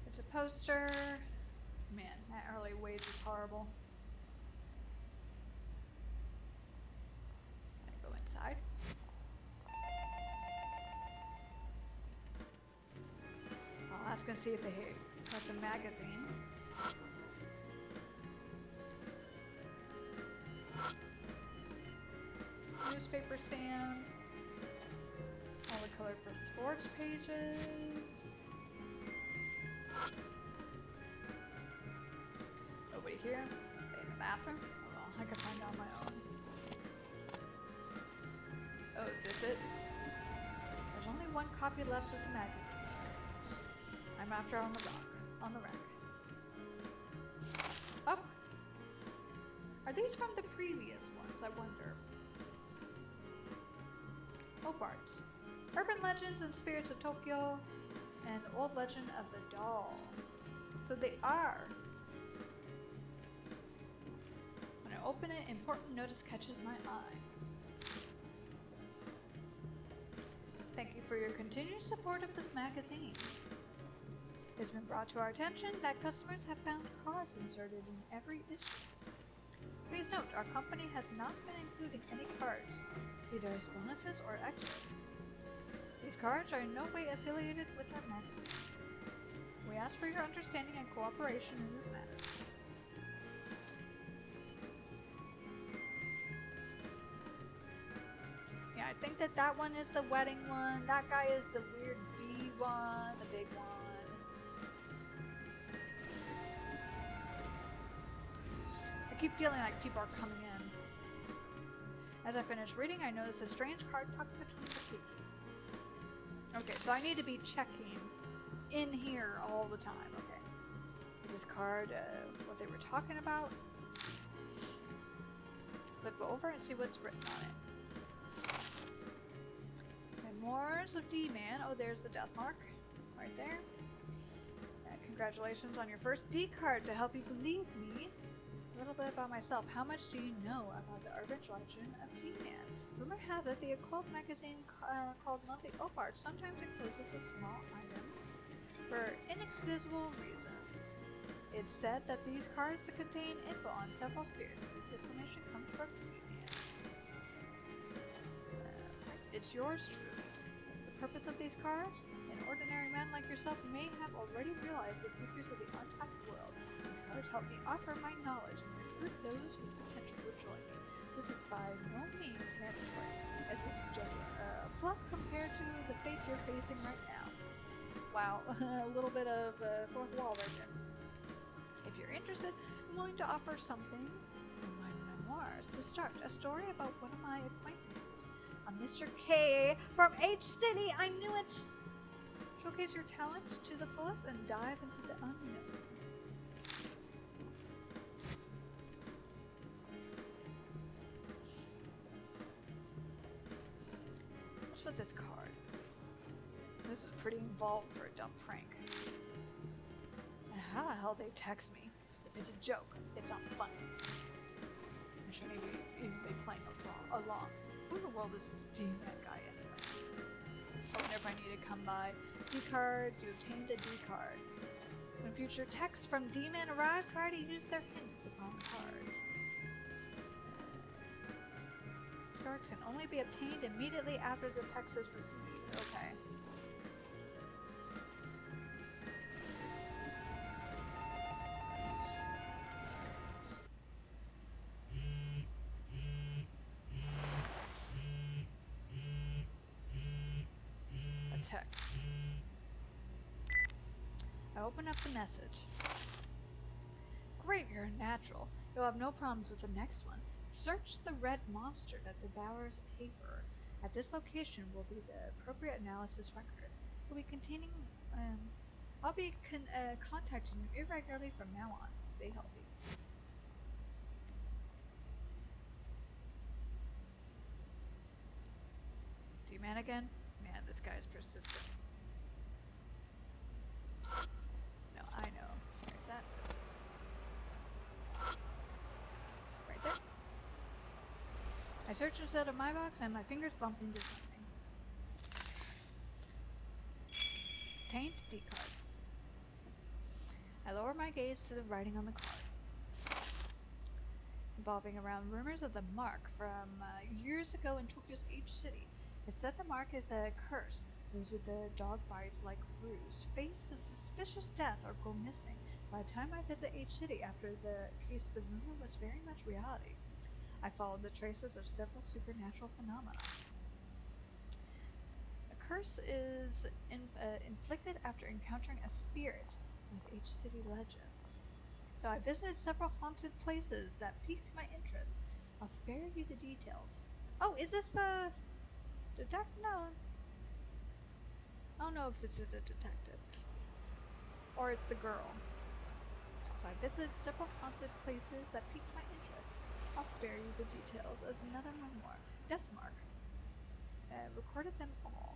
It's a poster. Man, that early wage is horrible. I go inside. I'll ask and see if they got the magazine. Newspaper stand. All the colorful sports pages. Nobody here? They in the bathroom? Oh well, I can find out on my own. Oh, is this it? There's only one copy left of the magazine. I'm after on the rack. Oh! Are these from the previous ones, I wonder? Oparts. Urban Legends and Spirits of Tokyo, and Old Legend of the Doll. So they are. When I open it, important notice catches my eye. Thank you for your continued support of this magazine. It has been brought to our attention that customers have found cards inserted in every issue. Please note, our company has not been including any cards, either as bonuses or extras. These cards are in no way affiliated with our magazine. We ask for your understanding and cooperation in this matter. Yeah, I think that one is the wedding one. That guy is the weird bee one, the big one. I keep feeling like people are coming in. As I finish reading, I notice a strange card tucked between the pages. Okay, so I need to be checking in here all the time. Okay. Is this card what they were talking about? Flip over and see what's written on it. Memoirs of D-Man. Oh, there's the death mark. Right there. Congratulations on your first D card to help you believe me. A little bit about myself. How much do you know about the urban legend of D-Man? Rumor has it the occult magazine called Monthly Opart sometimes encloses a small item for inexplicable reasons. It's said that these cards contain info on several spheres. This information comes from D-Man. It's yours truly. What's the purpose of these cards? An ordinary man like yourself may have already realized the secrets of the untapped world. These cards help me offer my knowledge and recruit those with potential to join me. This is by no means mandatory, as this is just a fluff compared to the fate you're facing right now. Wow, a little bit of fourth wall right there. If you're interested, I'm willing to offer something from my memoirs. To start, a story about one of my acquaintances, a Mr. K from H City. I knew it! Showcase your talent to the fullest and dive into the unknown. What's with this card? This is pretty involved for a dumb prank. And how the hell they text me? It's a joke. It's not funny. I shouldn't even be playing along. Who in the world is this D-Man guy anyway? I wonder if I need to come by. D-cards, you obtained a D-card. When future texts from D-Man arrive, try to use their hints to find cards. Cards can only be obtained immediately after the text is received. Okay. Text. I open up the message. Great, you're a natural. You'll have no problems with the next one. Search the red monster that devours paper. At this location will be the appropriate analysis record. We'll be containing. I'll be contacting you irregularly from now on. Stay healthy. D-Man again? Man, this guy's persistent. No, I know. Where's that? Right there. I search inside of my box and my fingers bump into something. Obtained D-card. I lower my gaze to the writing on the card. Revolving around rumors of the mark from years ago in Tokyo's H City. It said the mark is a curse. Those with the dog bites like bruise face a suspicious death or go missing. By the time I visit H City after the case, the rumor was very much reality. I followed the traces of several supernatural phenomena. A curse is inflicted after encountering a spirit with H City legends. So I visited several haunted places that piqued my interest. I'll spare you the details. Oh, is this the detective? No. I don't know if this is a detective. Or it's the girl. So I visited several haunted places that piqued my interest. I'll spare you the details as another memoir. Deathmark. Recorded them all.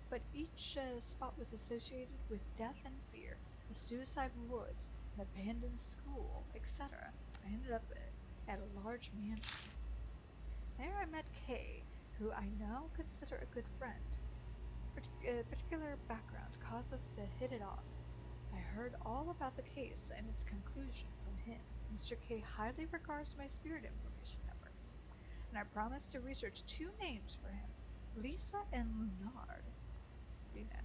But each spot was associated with death and fear. A suicide woods, an abandoned school, etc. I ended up at a large mansion. There I met Kay, who I now consider a good friend. Particular backgrounds caused us to hit it off. I heard all about the case and its conclusion from him. Mr. K highly regards my spirit information network, and I promised to research 2 names for him, Lisa and Lunard. D-Man.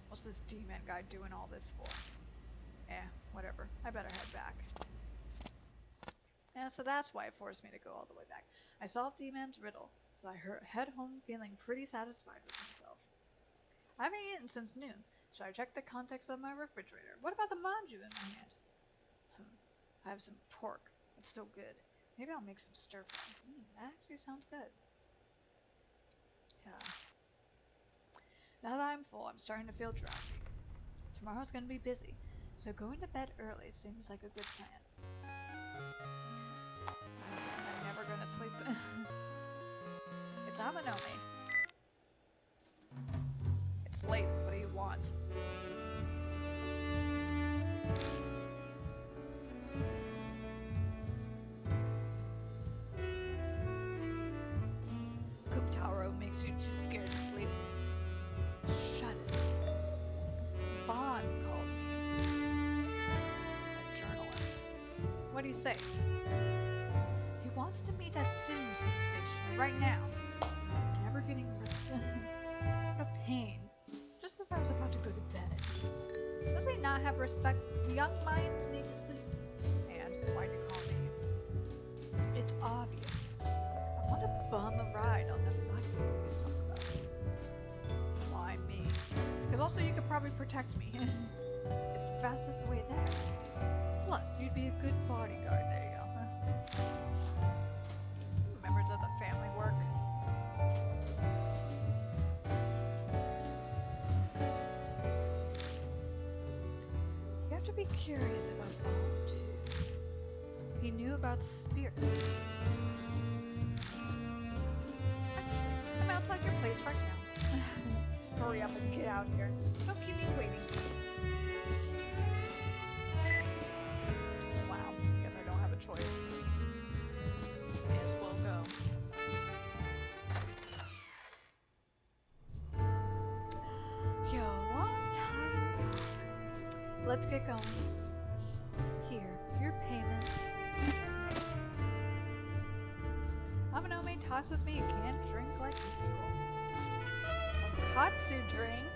What's this D-Man guy doing all this for? Whatever. I better head back. Yeah, so that's why it forced me to go all the way back. I solved D-Man's riddle, so I head home feeling pretty satisfied with myself. I haven't eaten since noon, so I checked the contents of my refrigerator. What about the manju in my hand? I have some pork. It's so good. Maybe I'll make some stir fry. That actually sounds good. Yeah. Now that I'm full, I'm starting to feel drowsy. Tomorrow's gonna be busy, so going to bed early seems like a good plan. to sleep. It's Amanome. It's late. What do you want? Kutaro makes you too scared to sleep. Shut it. Bond called me. A journalist. What do you say? He wants to meet us soon, station. Right now. Never getting arrested. What a pain. Just as I was about to go to bed. Does he not have respect? Young minds need to sleep. And why'd you call me? It's obvious. I want to bum a ride on that bike we always talk about. Why me? Because also you could probably protect me. It's the fastest way there. Plus, you'd be a good bodyguard. There you go. Members of the family work. You have to be curious about Bob too. He knew about spirits. Actually, I'm outside your place right now. Hurry up and get out here. Don't keep me waiting. Wow, guess I don't have a choice. May as well go. Yo, long time. Let's get going. Here, your payment. Amanome tosses me a canned drink like usual. A katsu drink?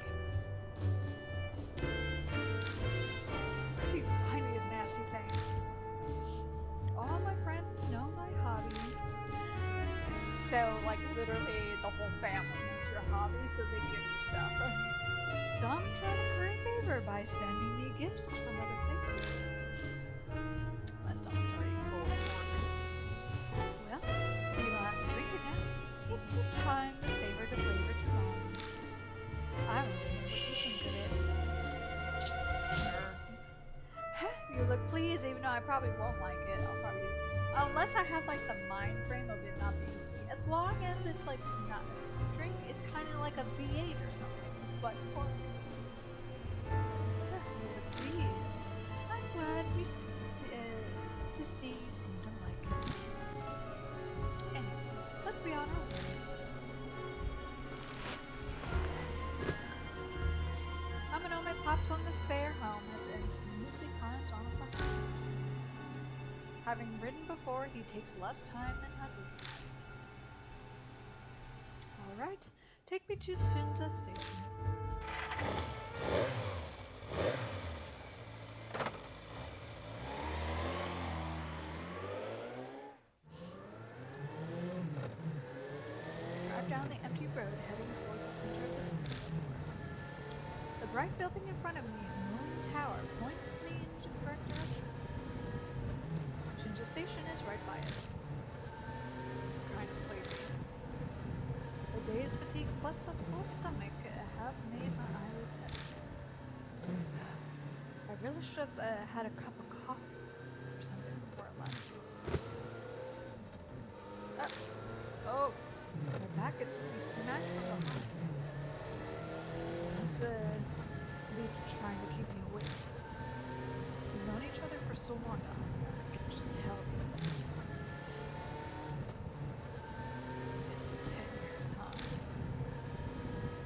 Where do you find these nasty things? All my friends know my hobby. So, like, literally the whole family knows your hobby, so they give you stuff. Some try to curry favor by sending me gifts from other places. My stomach's already full of work. Well, you don't have to drink it now. Take your time to savor the flavor tomorrow. I want to know what you think of it. Sure. You look pleased, even though I probably won't like it. I'll probably... Unless I have, like, the mind frame of it not being sweet. As long as it's, like, not a sweet drink, it's kind of like a V8 or something. But pork. You look pleased. I'm glad to see you seem to like it. Anyway, let's be on our way. Amanome pops on the spare helmet and smoothly climbs on a bike. Having ridden before, he takes less time than Hazu. Alright, take me to Shinza Station. Drive down the empty road heading toward the center of the city. The bright building in front of me, Moon Tower, points me in the correct direction. Shinja Station is right by it. Kind of sleepy. The day's fatigue plus a full stomach have made my eyelids heavy. I really should have had a cup of coffee or something before I left. Oh, my back is to be smashed from behind. This lead trying to keep me awake. We've known each other for so long now. I can just tell these things. It's been 10 years, huh?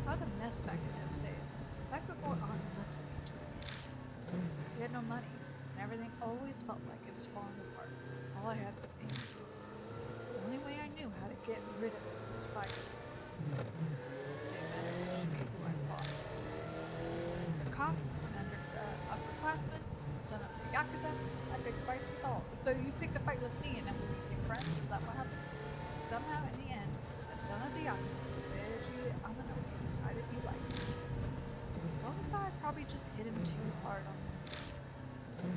I was a mess back in those days. Back before Aunt left me to me. We had no money, and everything always felt like it was falling apart. All I had was anger. The only way I knew how to get rid of it was fighting. Didn't matter which me who I fought. A cop, an upperclassman, son of the Yakuza, I picked fights with all. So you picked a fight with me and then we became friends? Is that what happened? Somehow, in the end, the son of the Yakuza, Seiji Amanome, decided he liked me. What was that? I probably just hit him too hard on him.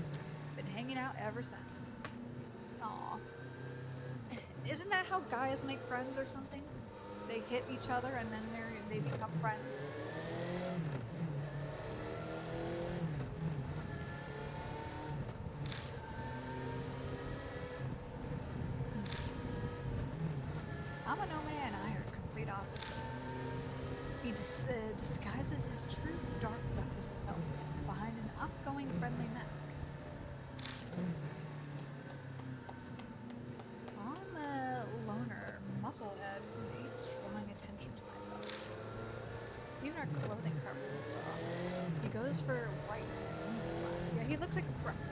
Been hanging out ever since. Aww. Isn't that how guys make friends or something? They hit each other and then they become friends. our clothing preferences are opposite. He goes for white and black. Yeah, he looks like a frat boy.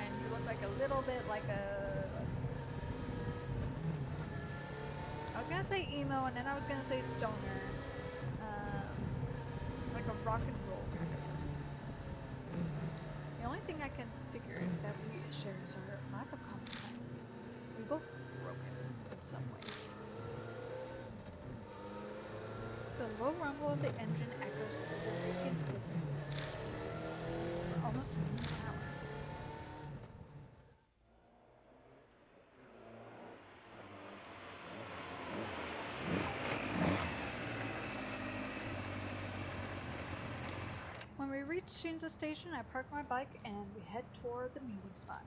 And you look like a little bit like a... I was gonna say emo, and then I was gonna say stoner. Like a rock and roll kind of person. The only thing I can figure that we share is our lack of common sense. We both broken in some way. The low rumble of the engine echoes through the vacant business district. We're almost to Moon Tower. When we reach Shinza Station, I park my bike and we head toward the meeting spot.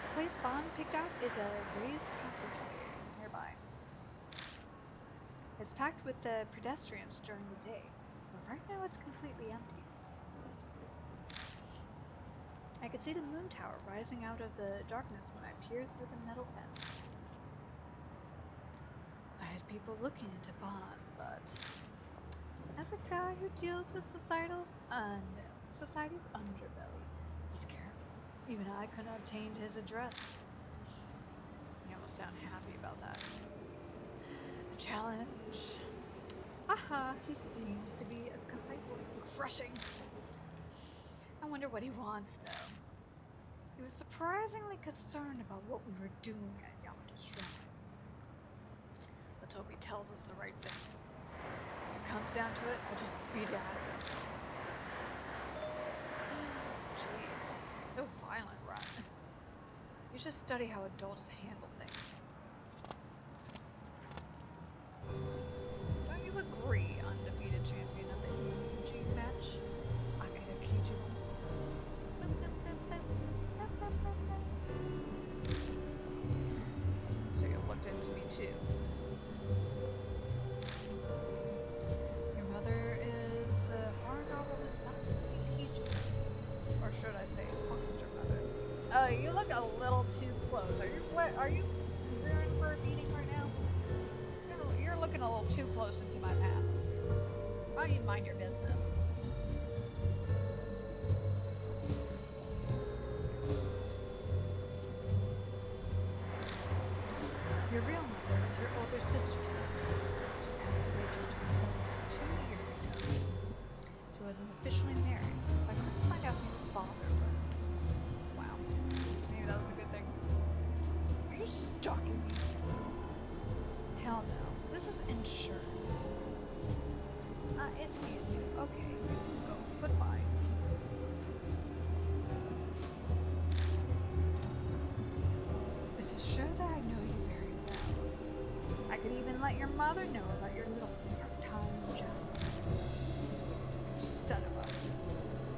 The place Bond picked out is a raised passageway nearby. It's packed with the pedestrians during the day, but right now it's completely empty. I could see the moon tower rising out of the darkness when I peered through the metal fence. I had people looking into Bond, but as a guy who deals with society's underbelly, he's careful. Even I couldn't obtain his address. You almost sound happy about that. A challenge. Haha, he seems to be a guy crushing. I wonder what he wants, though. He was surprisingly concerned about what we were doing at Yamato Shrine. Let's hope he tells us the right things. If it comes down to it, I'll just beat it out of him. Jeez, so violent, Ron. You should study how adults handle things. Don't you agree, undefeated champion of the EUG match? Akira Kijima. So you looked into me too. Your mother is a horror novelist, not sweet Kijima. Or should I say, foster mother? You look a little too close. Are you rearing for a meeting right now? You're looking a little too close into my past. Why don't you mind your business? Your real mother is your older sister, She passed away due to an illness 2 years ago. She wasn't officially married, but I couldn't find out who her father was. Wow. Maybe that was a good thing. Are you stalking me? Hell no. This is insurance. Excuse me. Okay, you can go. Goodbye. This is sure that I know you very well. I could even let your mother know about your little part-time job. Son of a...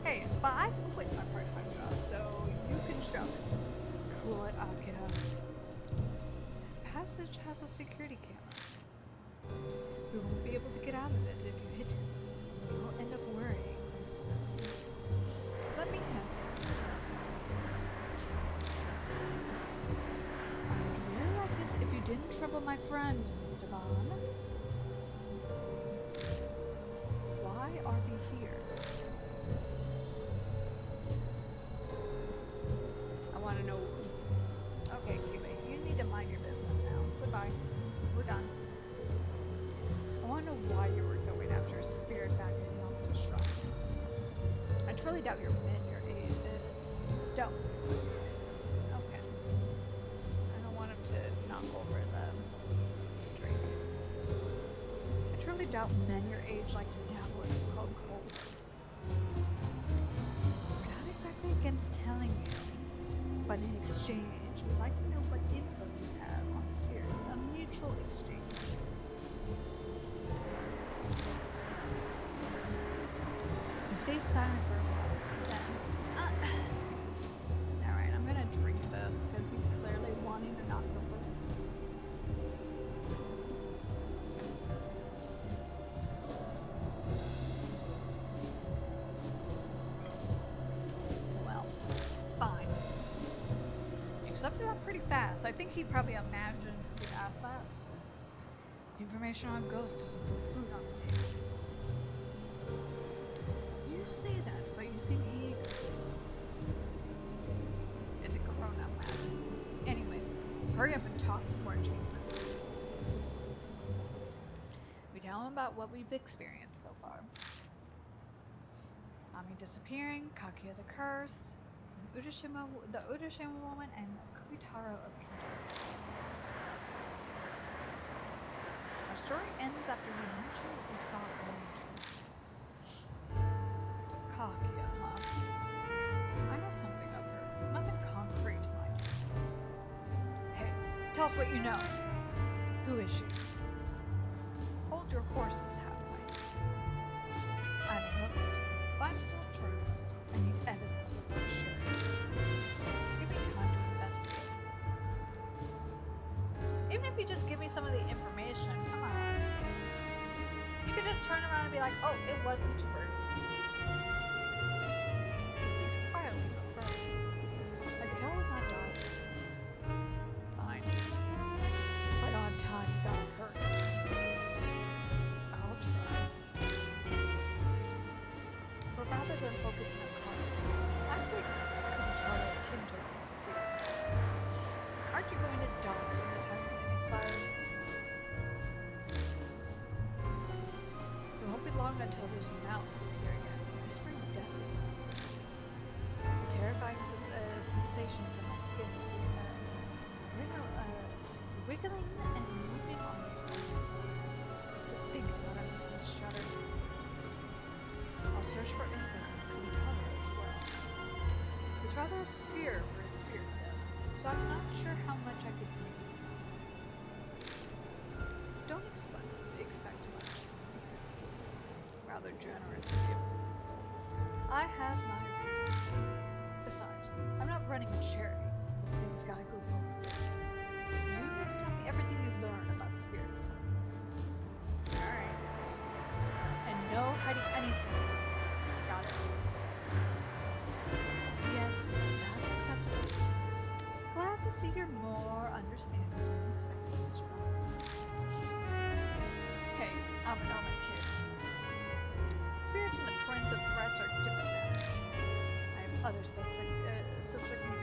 Hey, but I quit my part-time job, so you can shove it. Cool it, Akira. This passage has a security camera. We won't be able to get out of it if you hit him. You'll end up worrying. Let me handle it. I would really like it if you didn't trouble my friend, Mr. Bond. Why are we here? I want to know. Okay, Cuba, you need to mind your business now. Goodbye. We're done. I want to know why you were going after a spirit back in Yamato Shrine. I truly doubt you're men your age. Don't. Okay. I don't want him to knock over the drink. I truly doubt men your age like to dabble in cold colas. We're not exactly against telling you, but in exchange, we'd like to know what info you have on spirits. A mutual exchange. He stays silent for a while. Then, alright, I'm gonna drink this because he's clearly wanting to knock over. Well, fine. You accepted that pretty fast. I think he probably imagined we asked that. Information on ghosts doesn't put food on the table. You say that, but you seem eager. It's a grown-up matter. Anyway, hurry up and talk before it changes. We tell him about what we've experienced so far. Ami disappearing, Kakia the curse, the Udashima woman, and Kubitaro of Kintaro. Our story ends after we mention what we saw earlier. Kakia, huh? I know something of her. Nothing concrete, mind you. Hey, tell us what you know. Who is she? Hold your horses, halfway. I'm a hermit, but I'm still a journalist. I need evidence before sharing. Give me time to investigate. Even if you just give me some of the information, come on. You could just turn around and be like, oh, it wasn't true. He speaks quietly, but firmly. I can tell he's not dodging. Fine. If I don't have time, you gotta hurt. I'll try. But rather than focusing on conflict, I say Kubitaro Kintaro is the big. Aren't you going to die when the time expires? It won't be long until there's a mouse appear again, whispering deathly tones. The terrifying sensations in my skin wiggling and moving on the tongue. Just thinking about it makes me shudder. I'll search for info on Kubitaro as well. He's rather obscure for a spirit though, so I'm not sure how much I could do. Don't expect much. Rather generous of you. I have my reasons. Besides, I'm not running a charity. This thing's gotta go both ways. You need to tell me everything you learn about spirits. Alright. And no hiding anything. Got it. Yes, that's acceptable. Glad to see you're more understanding than expected, Mr. Bond. Hey, I'm an Omen kid. Spirits and the prince of threats are different matters. I have other suspect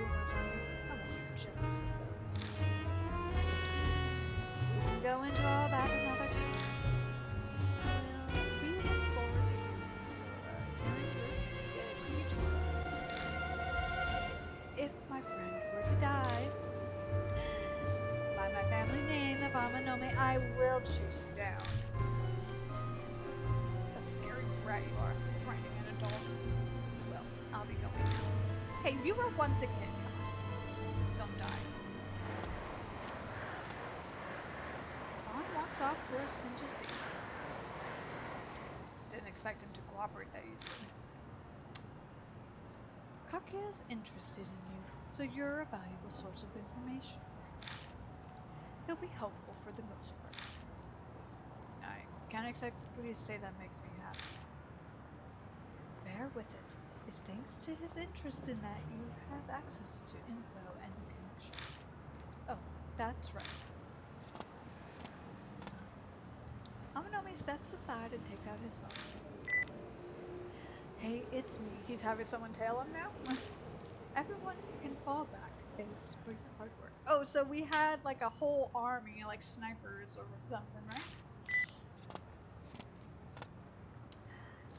rumors on you. I won't be generous with those. We can go into all that another time. Well, we look forward to hearing your if my friend were to die, by my family name of Amanome, I will chase you down. A scary brat you are, threatening an adult. Well, I'll be going now. Hey, you were once a kid. Come on. Don't die. Vaughn walks off towards Sinja's theater. Didn't expect him to cooperate that easily. Kakia's interested in you, so you're a valuable source of information. He'll be helpful for the most part. I can't exactly say that makes me happy. Bear with it. It's thanks to his interest in that you have access to info and connection. Oh, that's right. Amanome steps aside and takes out his phone. Hey, it's me. He's having someone tail him now? Everyone can fall back. Thanks for your hard work. Oh, so we had like a whole army, like snipers or something, right?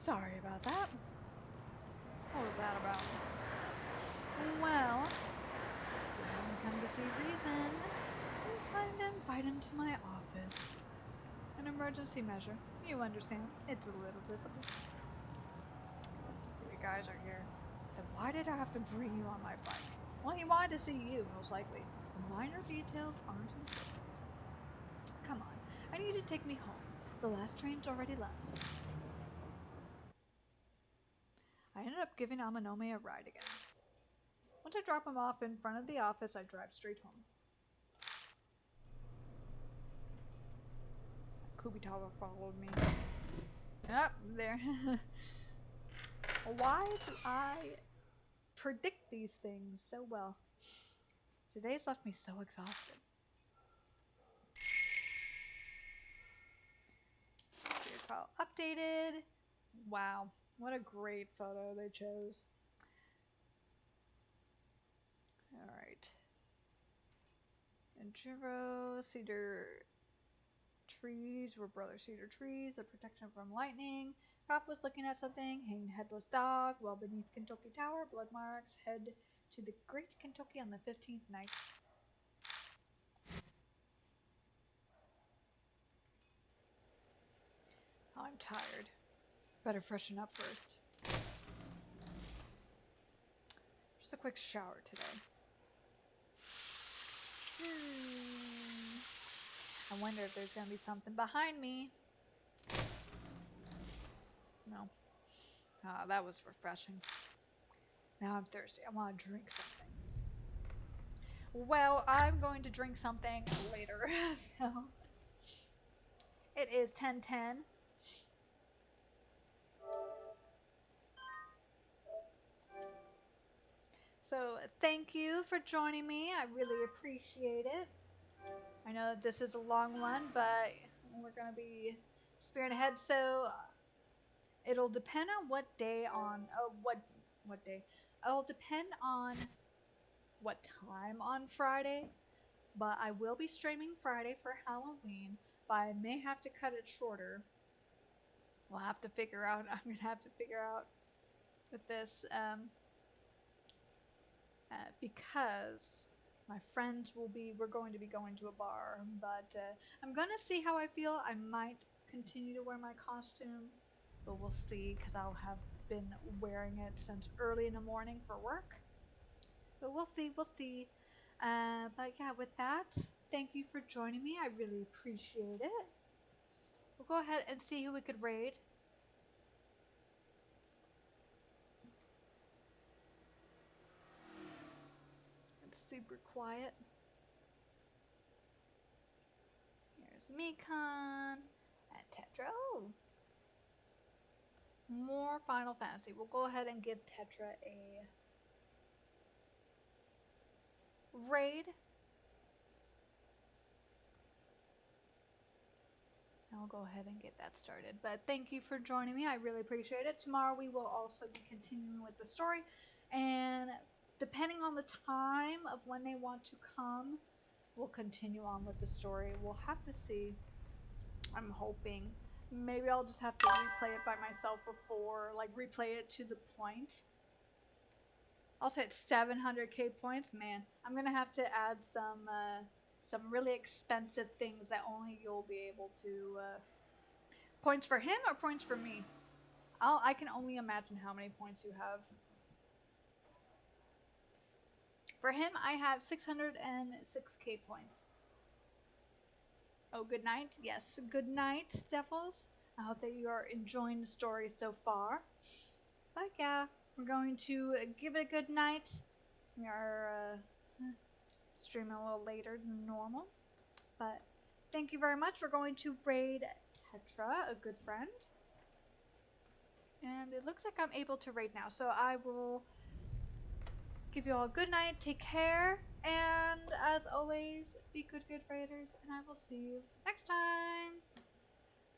Sorry about that. What was that about? Well, you haven't come to see reason. It's time to invite him to my office. An emergency measure. You understand. It's a little visible. You guys are here. Then why did I have to bring you on my bike? Well, he wanted to see you, most likely. The minor details aren't important. Come on, I need you to take me home. The last train's already left. I ended up giving Amanome a ride again. Once I drop him off in front of the office, I drive straight home. Kubitaro followed me. Up there. Why do I predict these things so well? Today's left me so exhausted. Your file updated. Wow, what a great photo they chose. Alright. Jiro, cedar trees were brother cedar trees, the protection from lightning. Cop was looking at something, hanging headless dog, well beneath Kentucky Tower, blood marks, head to the Great Kentucky on the 15th night. Oh, I'm tired. Better freshen up first. Just a quick shower today. I wonder if there's gonna be something behind me. No. Ah, that was refreshing. Now I'm thirsty. I want to drink something. Well, I'm going to drink something later. So it is 10:10. So thank you for joining me. I really appreciate it. I know that this is a long one, but we're going to be spearing ahead. So it'll depend on what day on what day. It'll depend on what time on Friday, but I will be streaming Friday for Halloween, but I may have to cut it shorter. We'll have to figure out. I'm gonna have to figure out with this because my friends we're going to be going to a bar, but I'm gonna see how I feel. I might continue to wear my costume, but we'll see because I'll have been wearing it since early in the morning for work. But we'll see. But yeah, with that, thank you for joining me. I really appreciate it. We'll go ahead and see who we could raid. It's super quiet. Here's Mikan and Tetra. Oh, more Final Fantasy. We'll go ahead and give Tetra a raid. I'll go ahead and get that started. But thank you for joining me. I really appreciate it. Tomorrow we will also be continuing with the story. And depending on the time of when they want to come, we'll continue on with the story. We'll have to see. I'm hoping. Maybe I'll just have to replay it by myself before, like replay it to the point. I'll say it's 700k points. Man, I'm gonna have to add some really expensive things that only you'll be able to. Points for him or points for me? I can only imagine how many points you have. For him, I have 606k points. Oh, good night. Yes, good night, Steffels. I hope that you are enjoying the story so far. But yeah, we're going to give it a good night. We are streaming a little later than normal. But thank you very much. We're going to raid Tetra, a good friend. And it looks like I'm able to raid now. So I will give you all a good night. Take care. And as always, be good raiders. And I will see you next time.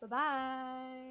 Bye-bye.